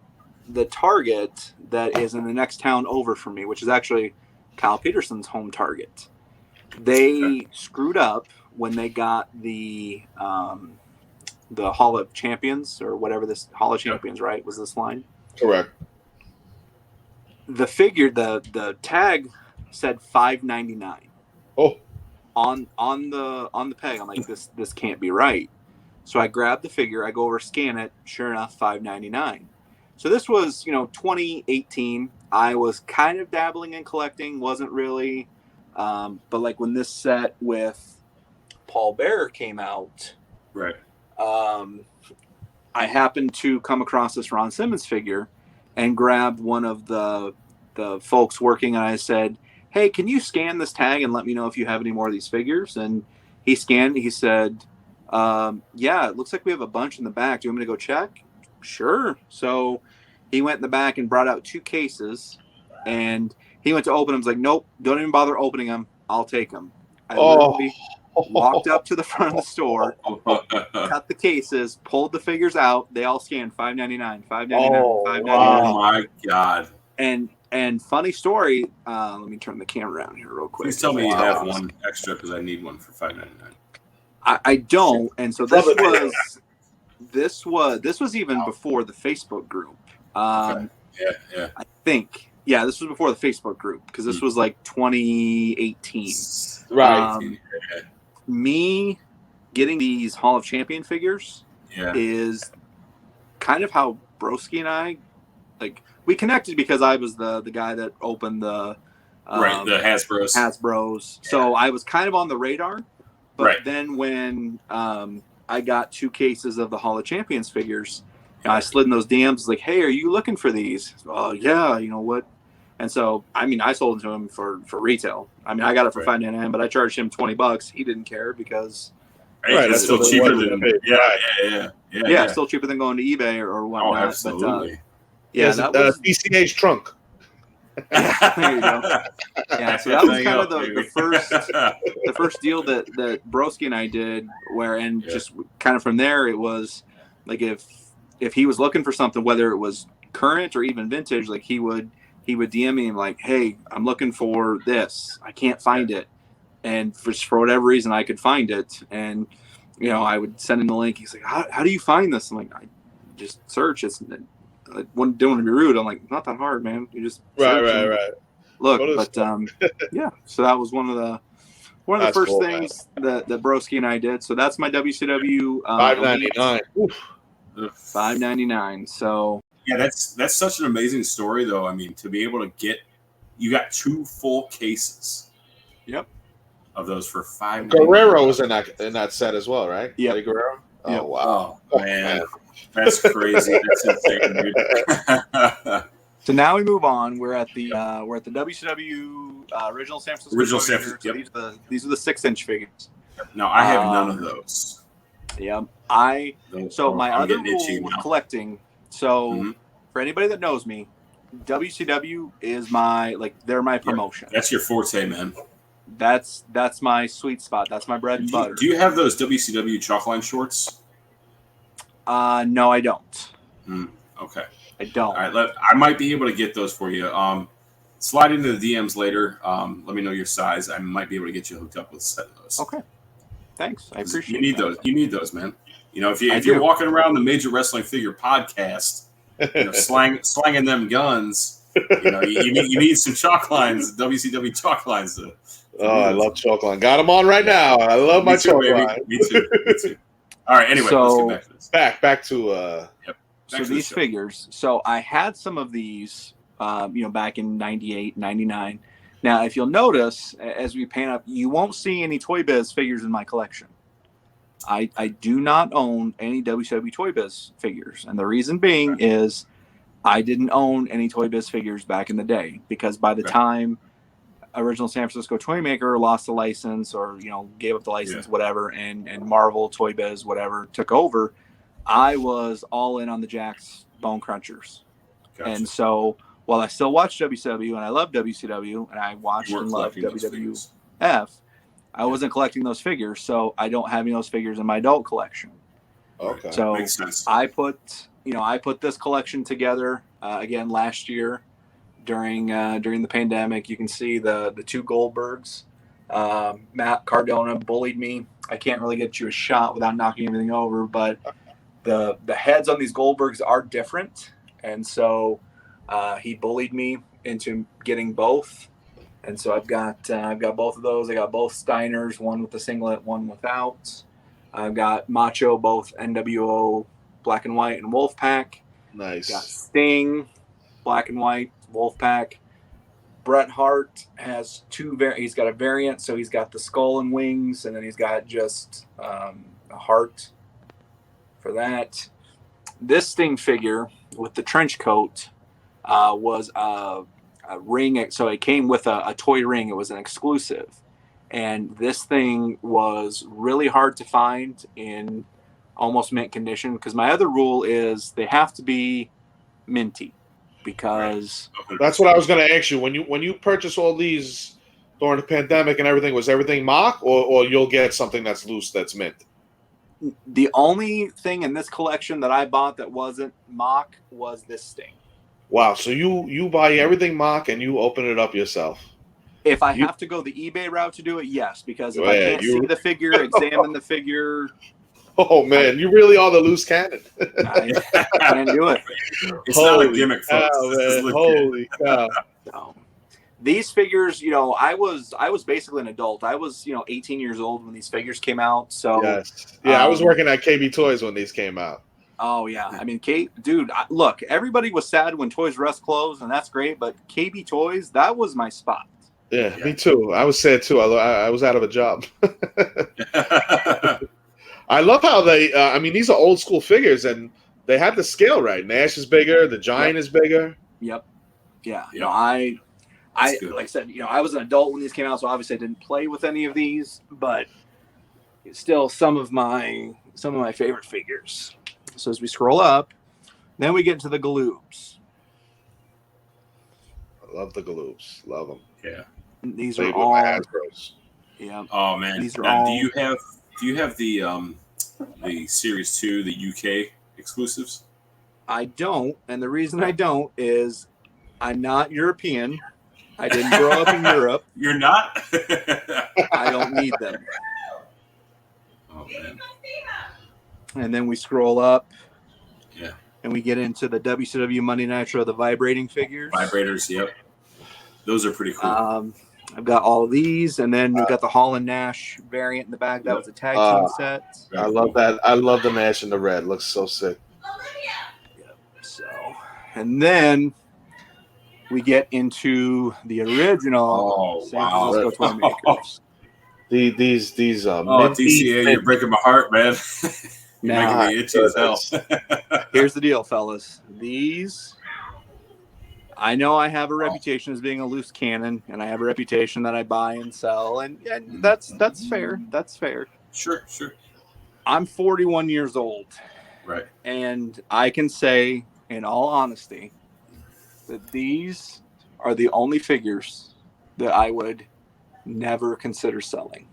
the Target that is in the next town over from me, which is actually Kyle Peterson's home Target, they screwed up when they got the Hall of Champions or whatever this Hall of Champions, right? Was this line? Correct. The figure, the tag said $5.99. Oh. On the peg. I'm like, this can't be right. So I grab the figure, I go over, scan it, sure enough, $5.99. So this was, 2018. I was kind of dabbling in collecting, wasn't really. But like when this set with Paul Bearer came out, Right. I happened to come across this Ron Simmons figure and grabbed one of the folks working, and I said, hey, can you scan this tag and let me know if you have any more of these figures? And he scanned, he said, yeah, it looks like we have a bunch in the back. Do you want me to go check? Sure. So he went in the back and brought out 2 cases, and he went to open them. I was like, nope, don't even bother opening them. I'll take them. I literally walked up to the front of the store, cut the cases, pulled the figures out. They all scanned $5.99, $5.99, $5.99. Oh my God. And funny story, let me turn the camera around here real quick. Please tell me you have one extra because I need one for $5.99. I don't, and so this was even before the Facebook group. Okay. Yeah. I think, this was before the Facebook group because this was like 2018. Right. Me getting these Hall of Champion figures is kind of how Broski and I we connected because I was the guy that opened the the Hasbros. So I was kind of on the radar. But then when I got 2 cases of the Hall of Champions figures, I slid in those DMs like, hey, are you looking for these? Yeah, you know what? And so, I sold them to him for retail. I got it for $5.99, but I charged him $20. He didn't care because that's still cheaper than still cheaper than going to eBay or whatnot. Oh, absolutely. But, that was DCA's trunk. There you go. Yeah, so that was kind of the first deal that Broski and I did, just kind of from there it was like if he was looking for something, whether it was current or even vintage, like he would DM me and like, hey, I'm looking for this, I can't find it, and for whatever reason I could find it, and I would send him the link. He's like, how do you find this? I'm like, I just search. I don't want to be rude. I'm like, not that hard, man. You just right. Look, but so that was one of the first things that Broski and I did. So that's my WCW $5.99. $5.99. So that's such an amazing story, though. To be able to get, you got 2 full cases. Yep. Of those for $5.99. Guerrero was in that set as well, right? Yeah. Guerrero. Oh Yep. wow, man. That's crazy. That's insane, dude. So now we move on. We're at the WCW original San Francisco. Original Toy San Figures. Francisco. So these are the 6-inch figures. No, I have none of those. Yeah, my I'm other getting itchy rule with now. collecting. So for anybody that knows me, WCW is they're my promotion. That's your forte, man. That's my sweet spot. That's my bread and butter. Do you have those WCW chalkline shorts? No, I don't. Okay. I don't. All right, I might be able to get those for you. Slide into the DMs later. Let me know your size. I might be able to get you hooked up with a set of those. Okay. Thanks. I appreciate you need that. those. You need those, man. If you're walking around the Major Wrestling Figure podcast, slanging them guns, you need some chalk lines, WCW chalk lines. I love chalk line. Got them on right now. I love my chalk line. Me too. All right. Anyway, let's get back to this. Back to So these figures. So I had some of these, back in 98, 99. Now, if you'll notice, as we pan up, you won't see any Toy Biz figures in my collection. I do not own any WCW Toy Biz figures. And the reason being is I didn't own any Toy Biz figures back in the day, because by the time original San Francisco Toy Maker lost the license or, gave up the license, whatever, and Marvel, Toy Biz, whatever, took over, I was all in on the Jakks Bone Crunchers. Gotcha. And so while I still watch WCW and I love WCW and I watched and loved WWF, I wasn't collecting those figures, so I don't have any of those figures in my adult collection. Okay. So makes sense. I put this collection together again last year during the pandemic. You can see the two Goldbergs. Matt Cardona bullied me. I can't really get you a shot without knocking everything over, but the heads on these Goldbergs are different, and so he bullied me into getting both. And so I've got both of those. I got both Steiners, one with the singlet, one without. I've got Macho, both NWO black and white and Wolfpack. Nice. Got Sting, black and white, Wolfpack. Bret Hart has he's got a variant, so he's got the skull and wings, and then he's got just a heart for that. This Sting figure with the trench coat was a ring, so it came with a toy ring. It was an exclusive, and this thing was really hard to find in almost mint condition, because my other rule is they have to be minty, because that's what I was going to ask you. When you purchase all these during the pandemic and everything, was everything mock, or you'll get something that's loose, that's mint? The only thing in this collection that I bought that wasn't mock was this Sting. Wow, so you buy everything mock and you open it up yourself? If I have to go the eBay route to do it, yes, because if I can't see the figure, examine the figure. Oh man, you really are the loose cannon. I can't do it. It's not a gimmick, folks. Holy cow! No. These figures, I was basically an adult. I was, 18 years old when these figures came out. So yes, I was working at KB Toys when these came out. Oh yeah, I mean, look, everybody was sad when Toys R Us closed, and that's great. But KB Toys, that was my spot. Yeah, me too. I was sad too. I was out of a job. I love how they. These are old school figures, and they have the scale right. Nash is bigger. The Giant is bigger. Yep. Yeah. I like I said, I was an adult when these came out, so obviously I didn't play with any of these, but still some of my favorite figures. So as we scroll up, then we get into the Galoobs. I love the Galoobs. Love them. Yeah. These are all. Yeah. Oh man. These are all. Do you have the Series 2, the UK exclusives? I don't, and the reason I don't is I'm not European. I didn't grow up in Europe. You're not? I don't need them. Oh man. And then we scroll up. Yeah. And we get into the WCW Monday Nitro, the vibrating figures. Vibrators, yep. Those are pretty cool. I've got all of these, and then we've got the Hall and Nash variant in the back. That was a tag team set. I love that. I love the Nash in the red. Looks so sick. Yep. So, and then we get into the original San Francisco Toy Makers. These DCA, you're breaking my heart, man. You're making me itchy as hell. Here's the deal, fellas. These I know I have a reputation as being a loose cannon, and I have a reputation that I buy and sell, and that's fair. That's fair. Sure. I'm 41 years old. Right. And I can say, in all honesty, that these are the only figures that I would never consider selling.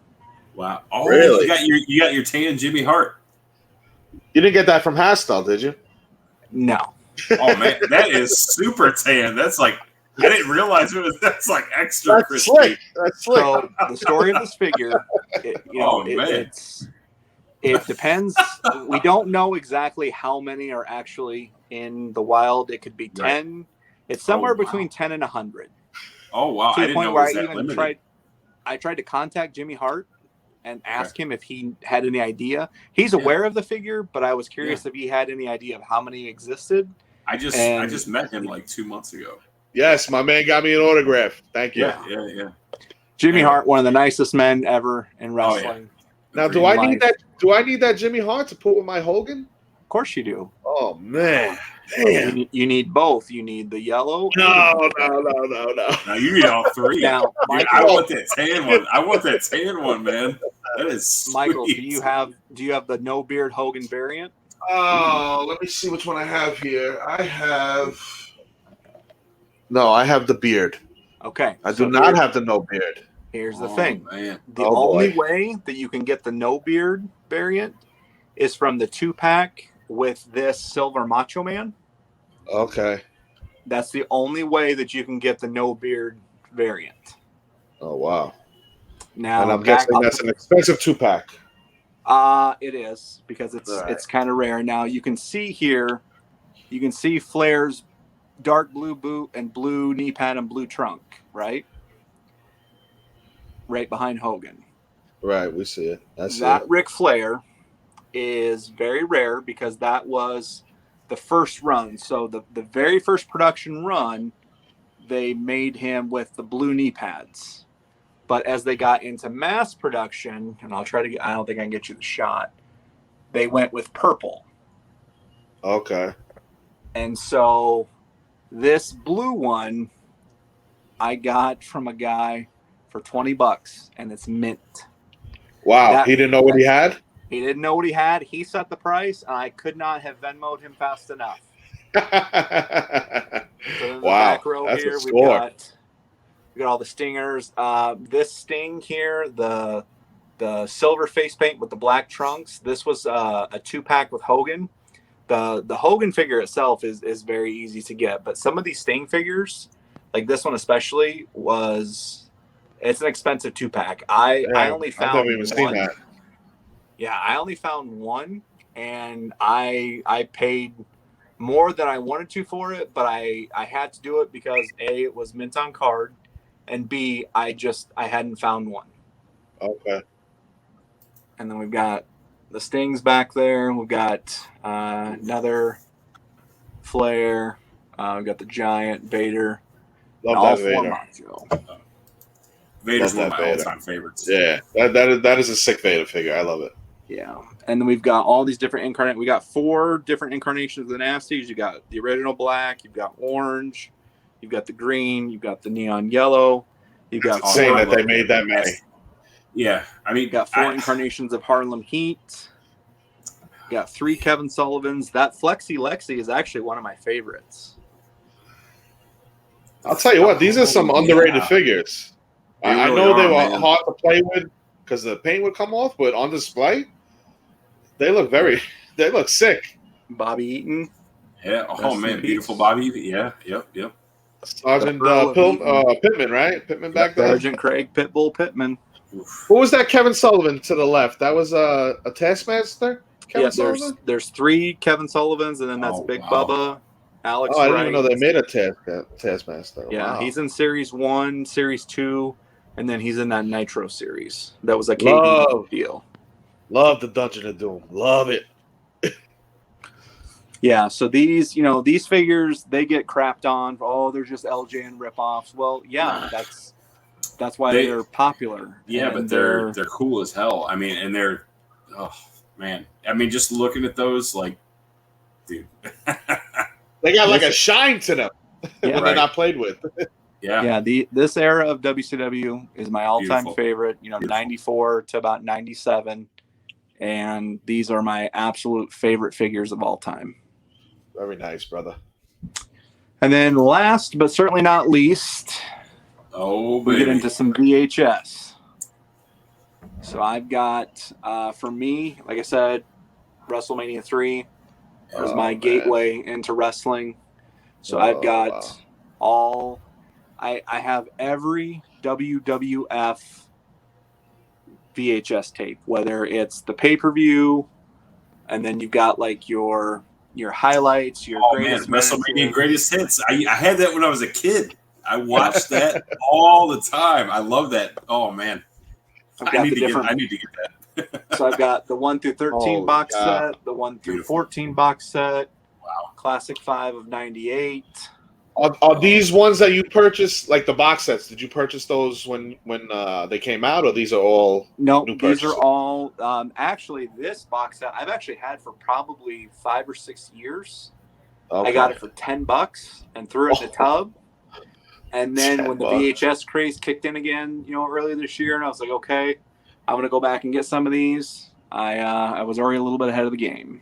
Wow. Oh, Really? You got your tan Jimmy Hart. You didn't get that from Hastel, did you? No. Oh man, that is super tan. That's like I didn't realize it was. That's like extra crispy. Slick. That's slick. So the story of this figure, it depends. We don't know exactly how many are actually in the wild. It could be 10. Right. It's somewhere between 10 and 100. Oh wow! To the point where I tried to contact Jimmy Hart and ask him if he had any idea. He's aware of the figure, but I was curious if he had any idea of how many existed. I just met him like 2 months ago. Yes, my man got me an autograph. Thank you. Yeah. Jimmy Hart, one of the nicest men ever in wrestling. Now, do I need that? Do I need that Jimmy Hart to put with my Hogan? Of course you do. Oh man, damn. You need both. You need the yellow. No. Now you need all three. Now, Michael, I want that tan one. I want that tan one, man. That is sweet. Michael. Do you have the no beard Hogan variant? Oh, let me see which one I have here. I have the beard. Okay. I do not have the no beard. Here's the thing. Man. The only way that you can get the no beard variant is from the 2-pack with this silver Macho Man. Okay. That's the only way that you can get the no beard variant. Oh wow. Now, and I'm guessing that's an expensive 2-pack. It is, because it's kind of rare. Now you can see here, you can see Flair's dark blue boot and blue knee pad and blue trunk, right? Right behind Hogan. Right, we see it. That Ric Flair is very rare because that was the first run. So the very first production run, they made him with the blue knee pads. But as they got into mass production, and I don't think I can get you the shot, they went with purple. Okay. And so this blue one I got from a guy for $20, and it's mint. Wow, he didn't know what he had? He didn't know what he had. He set the price, and I could not have Venmo'd him fast enough. So in the back row that's here, a score. We got all the stingers. This sting here, the silver face paint with the black trunks. This was a 2-pack with Hogan. The Hogan figure itself is very easy to get, but some of these sting figures, like this one especially, it's an expensive 2-pack. I only found I've never even seen that. Yeah, I only found one, and I paid more than I wanted to for it, but I had to do it because A, it was mint on card, and B, I hadn't found one. Okay. And then we've got the Stings back there. We've got another Flair. We've got the Giant, Vader. Love that Vader. Vader's one of my all-time favorites. Yeah, that is a sick Vader figure. I love it. Yeah. And then we've got all these different incarnations. We got 4 different incarnations of the Nasties. You got the original black. You've got orange. You've got the green. You've got the neon yellow. You've got insane that they made that many. Yeah, I mean, you've got 4 incarnations of Harlem Heat. You got 3 Kevin Sullivans. That Flexi Lexi is actually one of my favorites. I'll tell you what; these are some underrated figures. I know they were hard to play with because the paint would come off, but on display, they look sick. Bobby Eaton. Yeah. Oh man, beautiful Bobby Eaton. Yeah. Yep. Sergeant Pittman, right? Pittman back there. Sergeant Craig Pitbull Pittman. Who was that? Kevin Sullivan to the left. That was a Taskmaster. Kevin Sullivan? There's 3 Kevin Sullivans, and then that's Big Bubba, Alex. I didn't even know they made a Taskmaster. Yeah, wow. He's in Series 1, Series 2, and then he's in that Nitro series. That was a KD deal. Love the Dungeon of Doom. Love it. Yeah, so these figures, they get crapped on. Oh, they're just LJN ripoffs. Well, yeah, that's why they're popular. Yeah, but they're cool as hell. I mean, and they're man. I mean, just looking at those, like, dude. They got like a shine to them. when they're not played with. Yeah. This era of WCW is my all-time Beautiful. favorite. 94 to about 97, and these are my absolute favorite figures of all time. Very nice, brother. And then last but certainly not least, we get into some VHS. So I've got, for me, like I said, WrestleMania 3 was my gateway into wrestling. So I've got I have every WWF VHS tape, whether it's the pay-per-view, and then you've got like your highlights, your greatest WrestleMania greatest hits. I had that when I was a kid. I watched that all the time. I love that. Oh man, I need to get that. So I've got the 1 through 13 box set, the 1 through 14 box set. Wow. Classic 5 of 98. Are these ones that you purchased, like the box sets? Did you purchase those when they came out, or these are all No, new these purchases? are all actually this box set I've actually had for probably 5 or 6 years. Okay. I got it for $10 and threw it in the tub. And then when the VHS craze kicked in again, earlier this year, and I was like, okay, I'm gonna go back and get some of these. I was already a little bit ahead of the game.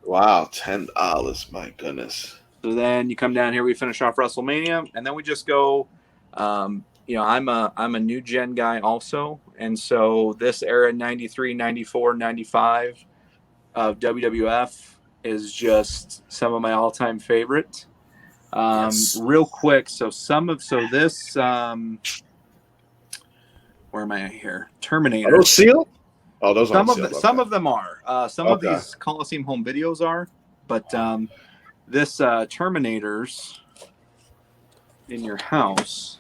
Wow, $10! My goodness. So then you come down here, we finish off WrestleMania, and then we just go. I'm a new gen guy also, and so this era 93, 94, 95 of WWF is just some of my all-time favorite. Real quick, so this where am I here? Terminator. Are those sealed? Oh, those some are of sealed. some of them are. Some of these Coliseum home videos are, but this Terminators in your house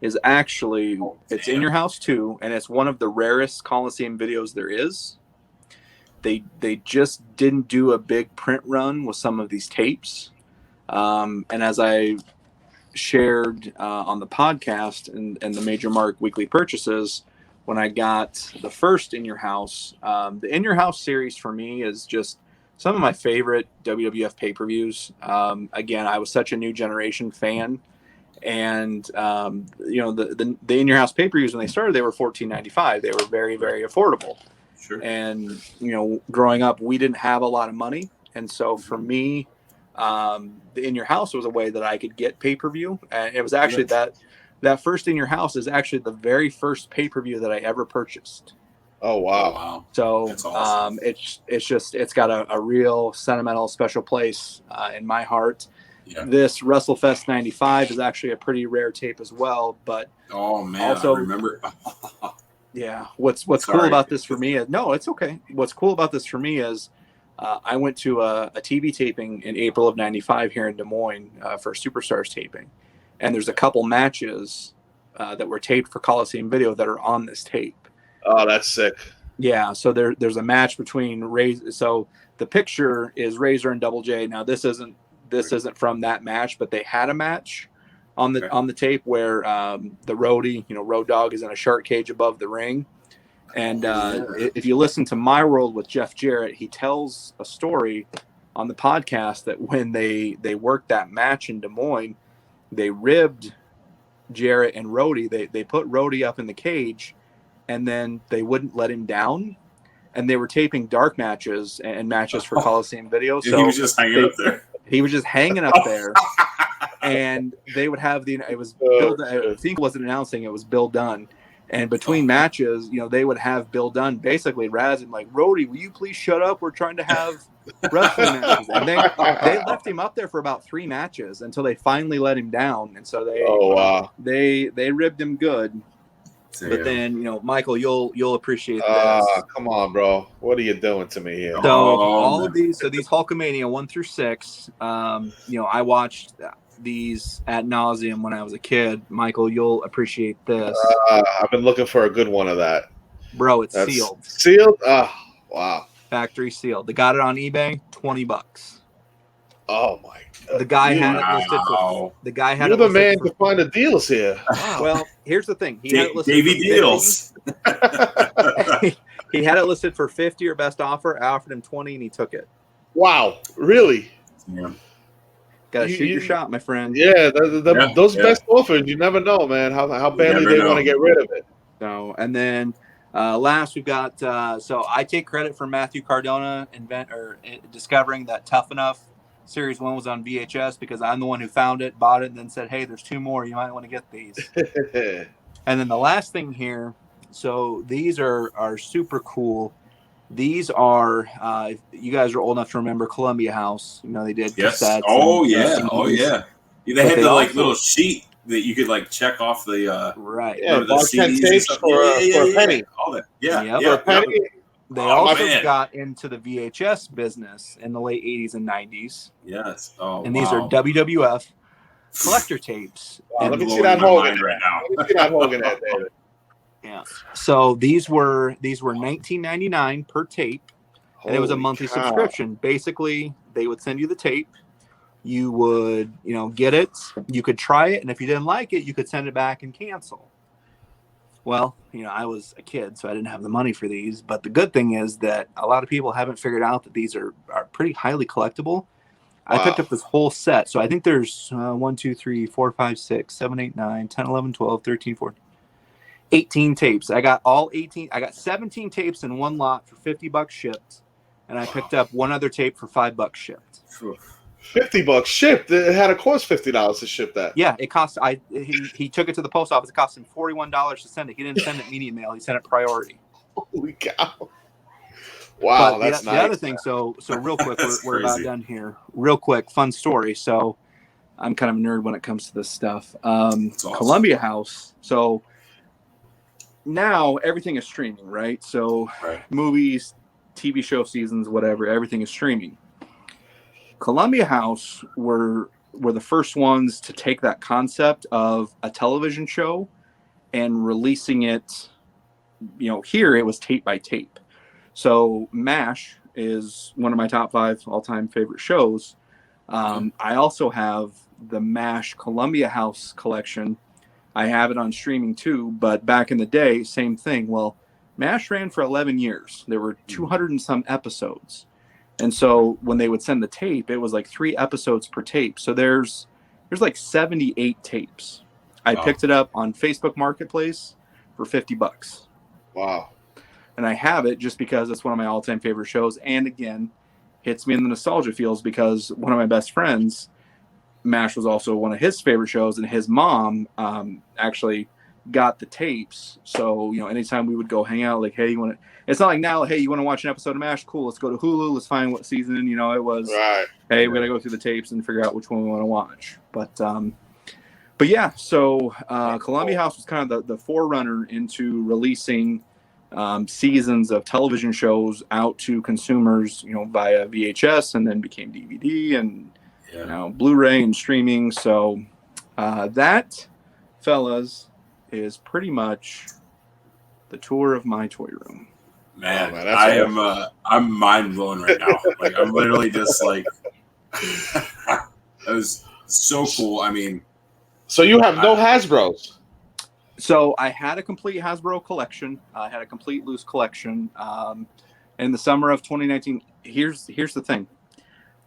is actually it's in your house too, and it's one of the rarest Coliseum videos there is. They just didn't do a big print run with some of these tapes, and as I shared on the podcast and the Major Mark weekly purchases, when I got the first In Your House, the In Your House series for me is just some of my favorite WWF pay-per-views. Again, I was such a new generation fan, and the In Your House pay-per-views when they started, they were $14.95. They were very, very affordable. Sure. And growing up, we didn't have a lot of money, and so for me, the In Your House was a way that I could get pay-per-view, and it was actually that first In Your House is actually the very first pay-per-view that I ever purchased. Oh wow! So that's awesome. it's got a real sentimental, special place in my heart. Yeah. This WrestleFest 95 is actually a pretty rare tape as well, but also, I remember. Yeah, what's cool about this for me is it's okay. What's cool about this for me is I went to a TV taping in April of 95 here in Des Moines for Superstars taping, and there's a couple matches that were taped for Coliseum Video that are on this tape. Oh, that's sick. Yeah, so there's a match between Razor. So the picture is Razor and Double J. Now this isn't from that match, but they had a match on the tape where the roadie, Road Dogg, is in a shark cage above the ring. And if you listen to My World with Jeff Jarrett, he tells a story on the podcast that when they worked that match in Des Moines, they ribbed Jarrett and Rhodey. They put Rhodey up in the cage, and then they wouldn't let him down. And they were taping dark matches and matches for Coliseum Video. So he was just hanging up there. He was just hanging up there. And they would have it was Bill, I think wasn't announcing, it was Bill Dunn. And between matches, they would have Bill Dunn basically razz him like, Rhodey, will you please shut up? We're trying to have wrestling matches. And they left him up there for about 3 matches until they finally let him down. And so they ribbed him good. But then, Michael, you'll appreciate this. Come on, bro. What are you doing to me here? So all of these Hulkamania 1 through 6, I watched these ad nauseum when I was a kid. Michael, you'll appreciate this. I've been looking for a good one of that. Bro, it's sealed. Sealed? Oh, wow. Factory sealed. They got it on eBay, $20. Oh my God. The guy had it listed for You're the man to find the deals here. Wow. Well, here's the thing. He had it listed Davey Deals. He had it listed for 50 or best offer. I offered him 20 and he took it. Wow. Really? Yeah. Gotta shoot your shot, my friend. Yeah, those best offers, you never know, man, how badly they want to get rid of it. So, and then last we've got, so I take credit for Matthew Cardona discovering that Tough Enough Series 1 was on VHS because I'm the one who found it, bought it, and then said, hey, there's 2 more. You might want to get these. And then the last thing here, so these are super cool. These are, if you guys are old enough to remember Columbia House. You know, they did cassettes. Oh, yeah. They had the little sheet that you could check off the right. Yeah, the CDs tapes for a penny. All that. Yeah. For a penny. They also got into the VHS business in the late 80s and 90s. Yes. Oh, and these are WWF Collector Tapes. Wow, let me see that Hogan right now. Let me see that Hogan David. Yeah. So these were $19.99 per tape, and it was a monthly subscription. Basically, they would send you the tape. You would, get it. You could try it, and if you didn't like it, you could send it back and cancel. Well, I was a kid, so I didn't have the money for these. But the good thing is that a lot of people haven't figured out that these are pretty highly collectible. Wow. I picked up this whole set. So I think there's 1, 2, 3, 4, 5, 6, 7, 8, 9, 10, 11, 12, 13, 14. 18 tapes. I got all 18. I got 17 tapes in one lot for $50 shipped, and I picked up one other tape for $5 shipped. $50 shipped. It had to cost $50 to ship that. Yeah, it cost. He took it to the post office. It cost him $41 to send it. He didn't send it media mail. He sent it priority. Holy cow! Wow, that's nice. The other thing. So real quick, we're about done here. Real quick, fun story. So I'm kind of a nerd when it comes to this stuff. Awesome. Columbia House. So now everything is streaming, right? So movies, TV show seasons, whatever, everything is streaming. Columbia House were the first ones to take that concept of a television show and releasing it. Here it was tape by tape. So MASH is one of my top 5 all-time favorite shows. I also have the MASH Columbia House collection. I have it on streaming too, but back in the day, same thing. Well, MASH ran for 11 years. There were 200 and some episodes. And so when they would send the tape, it was like 3 episodes per tape. So there's like 78 tapes. I picked it up on Facebook Marketplace for $50. Wow. And I have it just because it's one of my all-time favorite shows. And again, hits me in the nostalgia feels because one of my best friends, MASH was also one of his favorite shows, and his mom actually got the tapes. So, anytime we would go hang out, like, hey, you want to, it's not like now, hey, you want to watch an episode of MASH? Cool, let's go to Hulu, let's find what season, it was, hey, we're going to go through the tapes and figure out which one we want to watch. But yeah, so Columbia House was kind of the forerunner into releasing seasons of television shows out to consumers, via VHS, and then became DVD and Blu-ray and streaming. So that, fellas, is pretty much the tour of my toy room. Man, I'm mind blown right now. I'm literally just that was so cool. I mean, so you have no Hasbros. So I had a complete Hasbro collection. I had a complete loose collection. In the summer of 2019, here's the thing.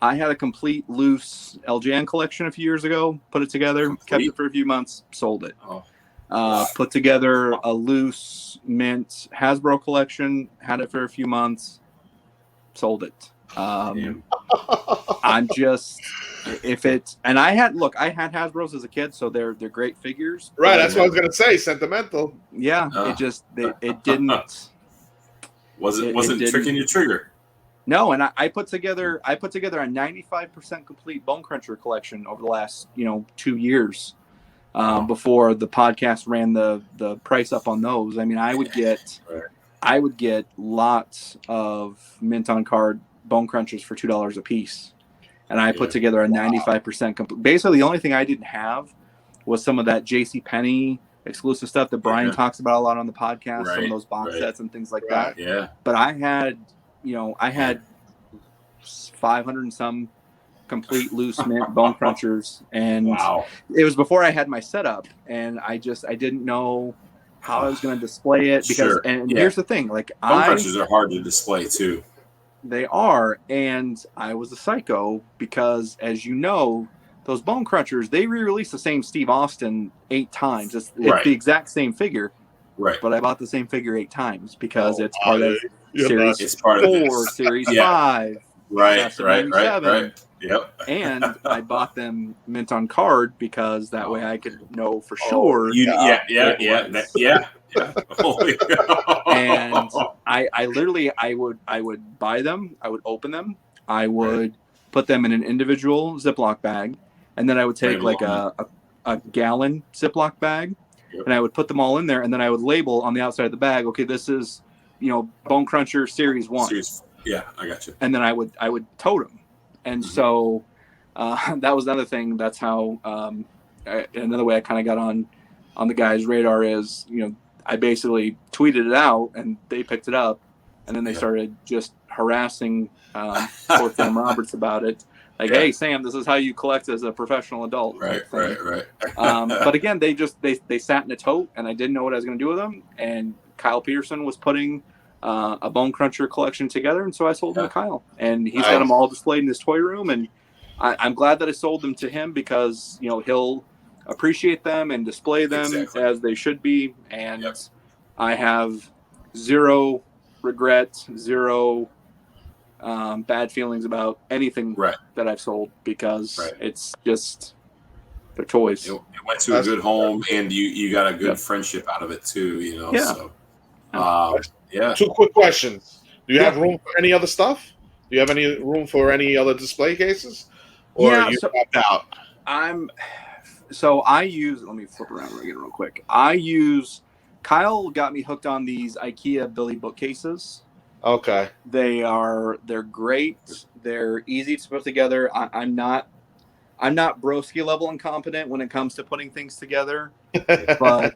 I had a complete loose LJN collection a few years ago, put it together, kept it for a few months, sold it. Put together a loose mint Hasbro collection, had it for a few months, sold it. I'm just, and I had Hasbros as a kid, so they're great figures. Right, that's what I was going to say, sentimental. Yeah, it didn't. Wasn't tricking your trigger. No, and I put together a 95% complete Bone Cruncher collection over the last 2 years before the podcast ran the price up on those. I mean, I would get lots of mint on card Bone Crunchers for $2 a piece, and I put together a 95% complete. Basically, the only thing I didn't have was some of that JCPenney exclusive stuff that Brian talks about a lot on the podcast, some of those box sets and things like that. Yeah, but I had 500 and some complete loose mint Bone Crunchers, and it was before I had my setup, and I didn't know how I was going to display it because here's the thing, Bone Crunchers are hard to display too. They are, and I was a psycho because, as you know, those Bone Crunchers, they re-released the same Steve Austin 8 times. It's Right. the exact same figure, Right. but I bought the same figure 8 times because it's part of You're Series nuts. It's part of 4, this. Series Yeah. 5, Right. Class of Right. 97. Right. Yep. And I bought them mint on card because that way I could know for Oh, sure. yeah. Holy And I literally I would buy them, I would open them, I would put them in an individual Ziploc bag, and then I would take Label like a gallon Ziploc bag, and I would put them all in there, and then I would label on the outside of the bag, okay, this is, you know, Bone Cruncher Series 1. Yeah, I got you. And then I would tote them. And so that was another thing. That's how another way I kind of got on the guy's radar is, you know, I basically tweeted it out and they picked it up, and then they started just harassing poor Sam Roberts about it. Like, hey, Sam, this is how you collect as a professional adult. Right. But again, they sat in a tote, and I didn't know what I was going to do with them. And Kyle Peterson was putting a Bone Cruncher collection together, and so I sold them to Kyle, and he's got them all displayed in his toy room. And I'm glad that I sold them to him because, you know, he'll appreciate them and display them as they should be. And I have zero regret, zero bad feelings about anything that I've sold because it's just their toys. It went to a good home, and you got a good friendship out of it too, you know. So, Two quick questions. Do you have room for any other stuff? Do you have any room for any other display cases? Or are you tapped out? I use, let me flip around again real quick. Kyle got me hooked on these IKEA Billy bookcases. Okay. They're great. They're easy to put together. I'm not broski level incompetent when it comes to putting things together, but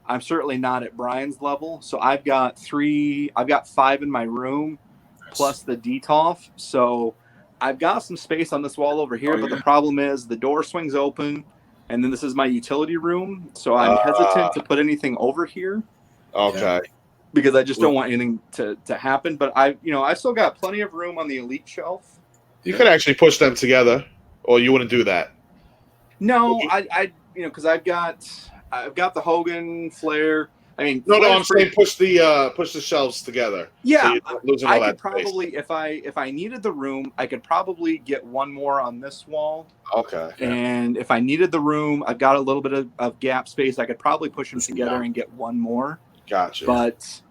I'm certainly not at Brian's level. So I've got 5 in my room plus the DTOF. So I've got some space on this wall over here, but the problem is the door swings open, and then this is my utility room. So I'm hesitant to put anything over here. Okay. Because I just don't want anything to happen. But I've still got plenty of room on the Elite shelf. You could actually push them together, or you wouldn't do that. No, because I've got the Hogan Flair. I mean, no, I'm saying push the shelves together. Yeah, so I could probably, if I needed the room, I could probably get one more on this wall. Okay. And if I needed the room, I've got a little bit of gap space. I could probably push them together and get one more. Gotcha. But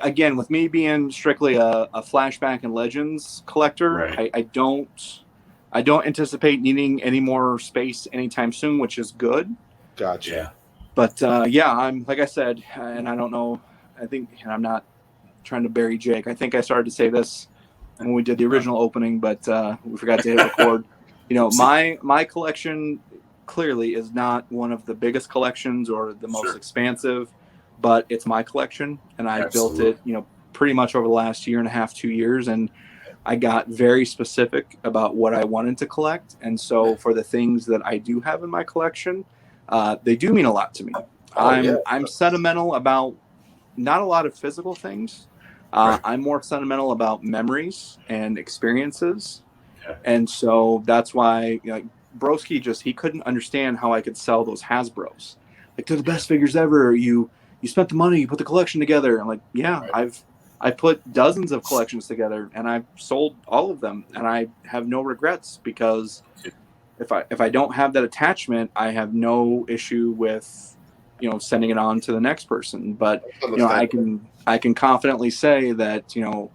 again, with me being strictly a flashback and legends collector, I don't anticipate needing any more space anytime soon, which is good. Gotcha. Yeah. But I'm, like I said, and I don't know, I think, and I'm not trying to bury Jake. I think I started to say this when we did the original opening, but we forgot to hit record. You know, my collection clearly is not one of the biggest collections or the most expansive, but it's my collection, and I built it, you know, pretty much over the last year and a half, 2 years, and I got very specific about what I wanted to collect. And so for the things that I do have in my collection, they do mean a lot to me. I'm sentimental about not a lot of physical things. I'm more sentimental about memories and experiences. And so that's why, you know, Broski he couldn't understand how I could sell those Hasbros. Like, they're the best figures ever. You spent the money, you put the collection together. I'm like, I put dozens of collections together, and I've sold all of them, and I have no regrets because if I don't have that attachment, I have no issue with, you know, sending it on to the next person. But, you know, I can confidently say that, you know,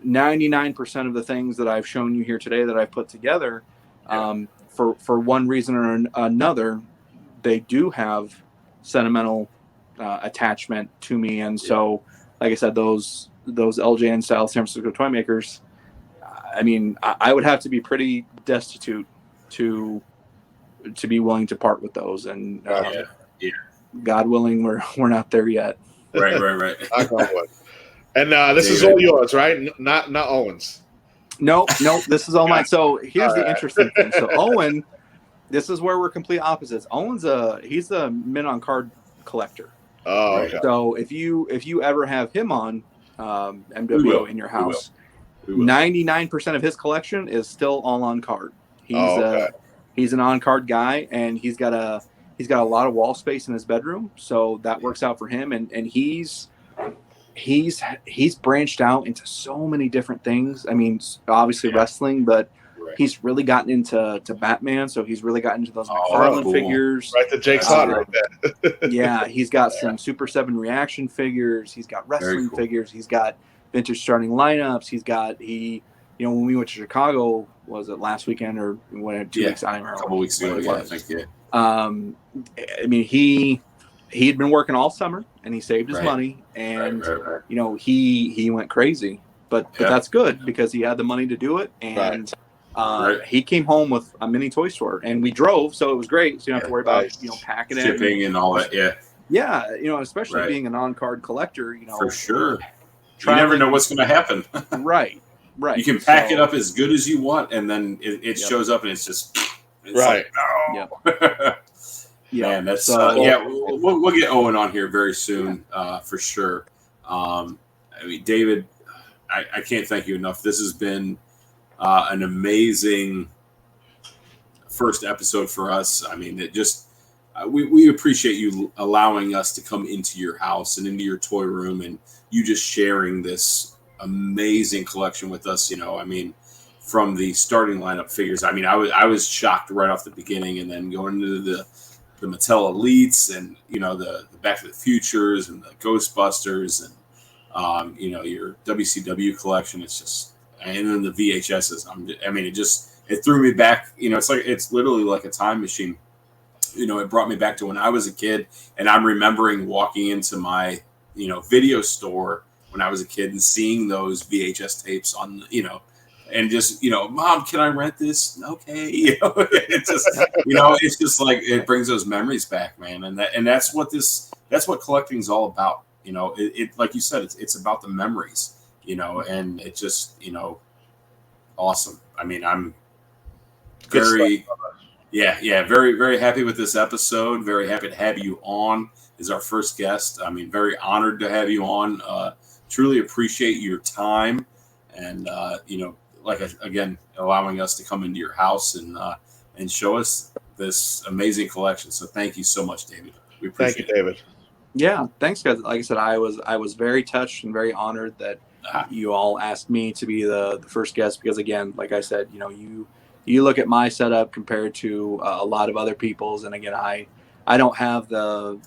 99% of the things that I've shown you here today that I've put together, for one reason or another, they do have sentimental attachment to me. And so, like I said, those LJN style San Francisco toy makers, I mean, I would have to be pretty destitute to be willing to part with those. And God willing, we're not there yet. Right. And this is all yours, right? Not Owen's. Nope. This is all mine. So here's the interesting thing. So Owen, this is where we're complete opposites. Owen's he's a mint on card collector. Oh, okay. So if you ever have him on MWO in your house, 99% of his collection is still all on card. He's he's an on-card guy, and he's got a lot of wall space in his bedroom, so that works out for him. And he's branched out into so many different things. I mean, obviously wrestling, but he's really gotten into Batman. So he's really gotten into those McFarlane figures. Right, the Jake's hot right there. Yeah, he's got some Super 7 reaction figures. He's got wrestling figures. He's got vintage starting lineups. He's got when we went to Chicago, was it last weekend or when 2 weeks? I don't remember. A couple weeks ago, I think. Yeah. I mean, he'd been working all summer and he saved his money, and he went crazy. But that's good because he had the money to do it, and he came home with a mini toy store, and we drove, so it was great. So you don't have to worry about packing it, shipping, and all that. Yeah, especially being a non-card collector, for sure. You never know what's going to happen. Right. You can pack it up as good as you want, and then it shows up, and it's just like, no. Man, that's we'll get Owen on here very soon, for sure. I mean, David, I can't thank you enough. This has been an amazing first episode for us. I mean, it just we appreciate you allowing us to come into your house and into your toy room, and you just sharing this amazing collection with us. I mean, from the starting lineup figures, I mean, I was shocked right off the beginning, and then going into the Mattel Elites, and the Back to the Futures and the Ghostbusters, and your WCW collection. It's just, and then the VHSs. I mean, it threw me back. It's literally like a time machine. It brought me back to when I was a kid, and I'm remembering walking into my video store when I was a kid and seeing those VHS tapes on, and just, Mom, can I rent this? Okay. It's just, it's just like, it brings those memories back, man. And that's what collecting is all about. It like you said, it's about the memories, and it just, awesome. I mean, I'm very, very, very happy with this episode. Very happy to have you on as our first guest. I mean, very honored to have you on. Truly appreciate your time, and again, allowing us to come into your house and show us this amazing collection. So thank you so much, David. We appreciate it. David. Yeah, thanks, guys. Like I said, I was very touched and very honored that you all asked me to be the first guest, because again, like I said, you look at my setup compared to a lot of other people's, and again, I don't have the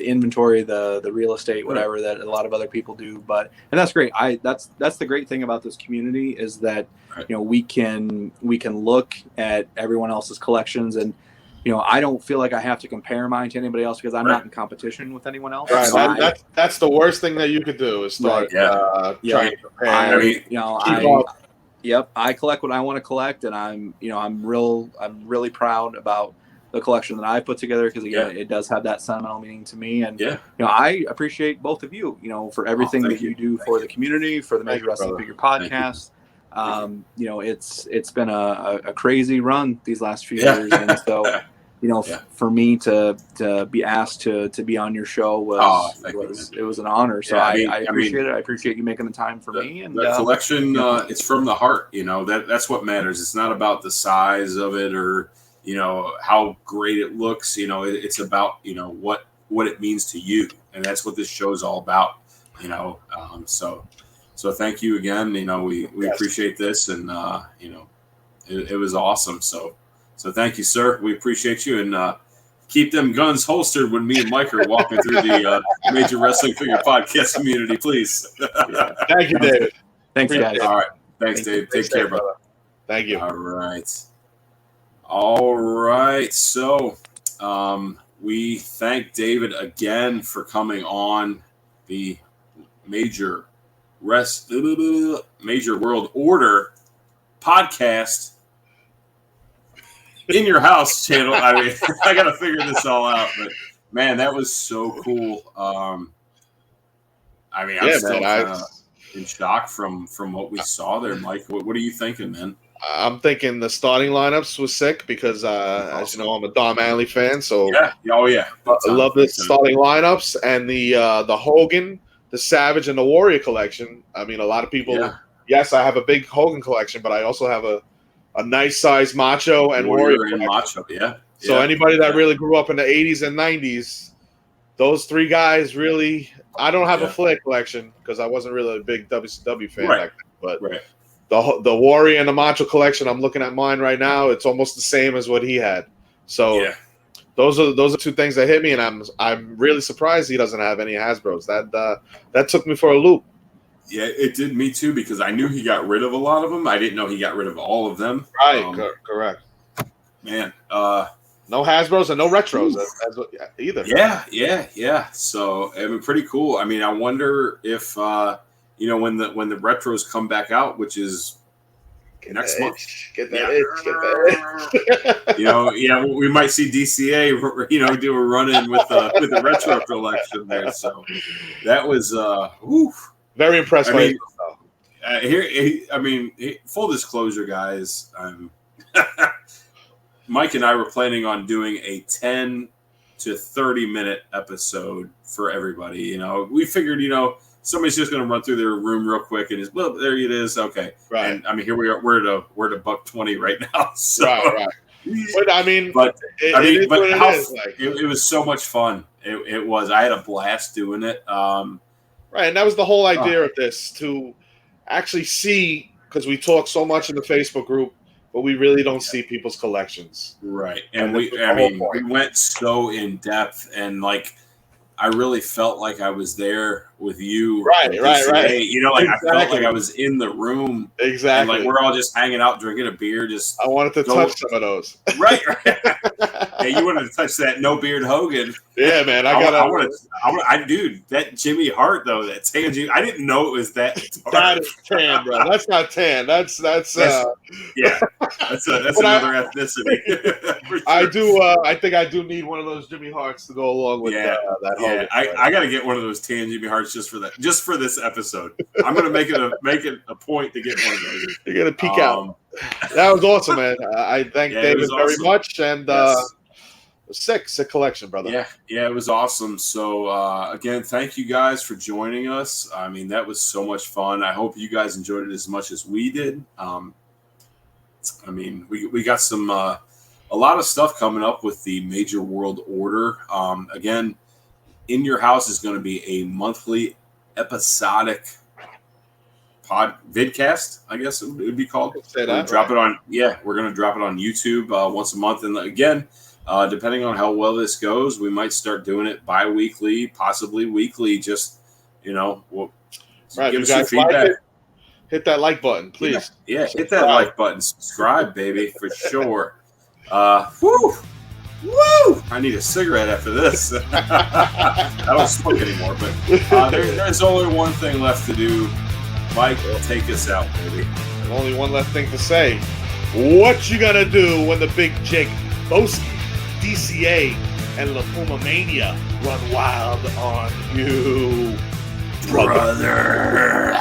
inventory, the real estate, whatever that a lot of other people do, and that's great. That's the great thing about this community, is that we can look at everyone else's collections, and I don't feel like I have to compare mine to anybody else, because I'm not in competition with anyone else. Right. So that's the worst thing that you could do, is start trying to compare. I collect what I want to collect, and I'm really proud about the collection that I put together, because again, it does have that sentimental meaning to me, and I appreciate both of you, for everything that you do for the community, for the Major Wrestling Figure podcast. It's been a crazy run these last few years, and so for me to be asked to be on your show was an honor. So I appreciate it. I appreciate you making the time for me. And the collection, it's from the heart. That's what matters. It's not about the size of it or how great it looks. It's about what it means to you, and that's what this show is all about. So thank you again. We appreciate this, and it was awesome. So thank you, sir. We appreciate you, and keep them guns holstered when me and Mike are walking through the Major Wrestling Figure podcast community, please. Thank you, David. Thanks, guys. All right, thanks, Dave. Take care, brother. Thank you. All right. So we thank David again for coming on the Major World Order podcast in your house channel. I mean, I got to figure this all out, but man, that was so cool. I mean, I'm still in shock from what we saw there, Mike. What are you thinking, man? I'm thinking the starting lineups was sick because, as you know, I'm a Don Manley fan. So I love the starting lineups, and the Hogan, the Savage, and the Warrior collection. I mean, a lot of people. Yes, I have a big Hogan collection, but I also have a a nice size Macho and Warrior and Macho. Yeah. So anybody that really grew up in the 80s and 90s, those three guys really. I don't have a Flair collection because I wasn't really a big WCW fan back then. But the Warrior and the Macho collection, I'm looking at mine right now. It's almost the same as what he had. So those are two things that hit me, and I'm really surprised he doesn't have any Hasbros. That took me for a loop. Yeah, it did me too because I knew he got rid of a lot of them. I didn't know he got rid of all of them. Right, correct. Man, no Hasbros and no retros either. Yeah. So I mean, pretty cool. I mean, I wonder if when the retros come back out, which is next month. Get that itch. We might see DCA, do a run-in with the retro collection there. So that was very impressed. Full disclosure, guys. Mike and I were planning on doing a 10 to 30 minute episode for everybody. We figured, somebody's just going to run through their room real quick and there it is. Okay. Right. And I mean, here we are. We're at $120 right now. So, right. But it was so much fun. It was. I had a blast doing it. Right. And that was the whole idea of this, to actually see, because we talk so much in the Facebook group, but we really don't see people's collections. Right. And we went so in depth, and I really felt like I was there with you. Right. I felt like I was in the room. Exactly. And we're all just hanging out, drinking a beer. I wanted to touch some of those. Right. Hey, you wanted to touch that no beard Hogan. Yeah, man. Dude, that Jimmy Hart though, that tan Jimmy, I didn't know it was that dark. That is tan, bro. That's not tan. That's that's another ethnicity. Sure. I think I do need one of those Jimmy Harts to go along with that Hogan. I got to get one of those tan Jimmy Harts just for this episode. I'm gonna make it a point to get one of those. You're gonna peek out. That was awesome, man. I thank David very much, and sick collection, brother. Yeah, it was awesome. So again, thank you guys for joining us. I mean, that was so much fun. I hope you guys enjoyed it as much as we did. We got some a lot of stuff coming up with the Major World Order. Again, In Your House is going to be a monthly episodic vidcast, I guess it would be called. We're going to drop it on YouTube once a month. And again, depending on how well this goes, we might start doing it bi-weekly, possibly weekly. Just, give us your feedback. Hit that like button, please. Yeah, hit that like button. Subscribe, baby, for sure. Woo! I need a cigarette after this. I don't smoke anymore, but there's only one thing left to do. Mike, take us out, baby. And only one last thing to say. What you gonna do when the big Jake Boski, DCA, and LiPuma Mania run wild on you, brother?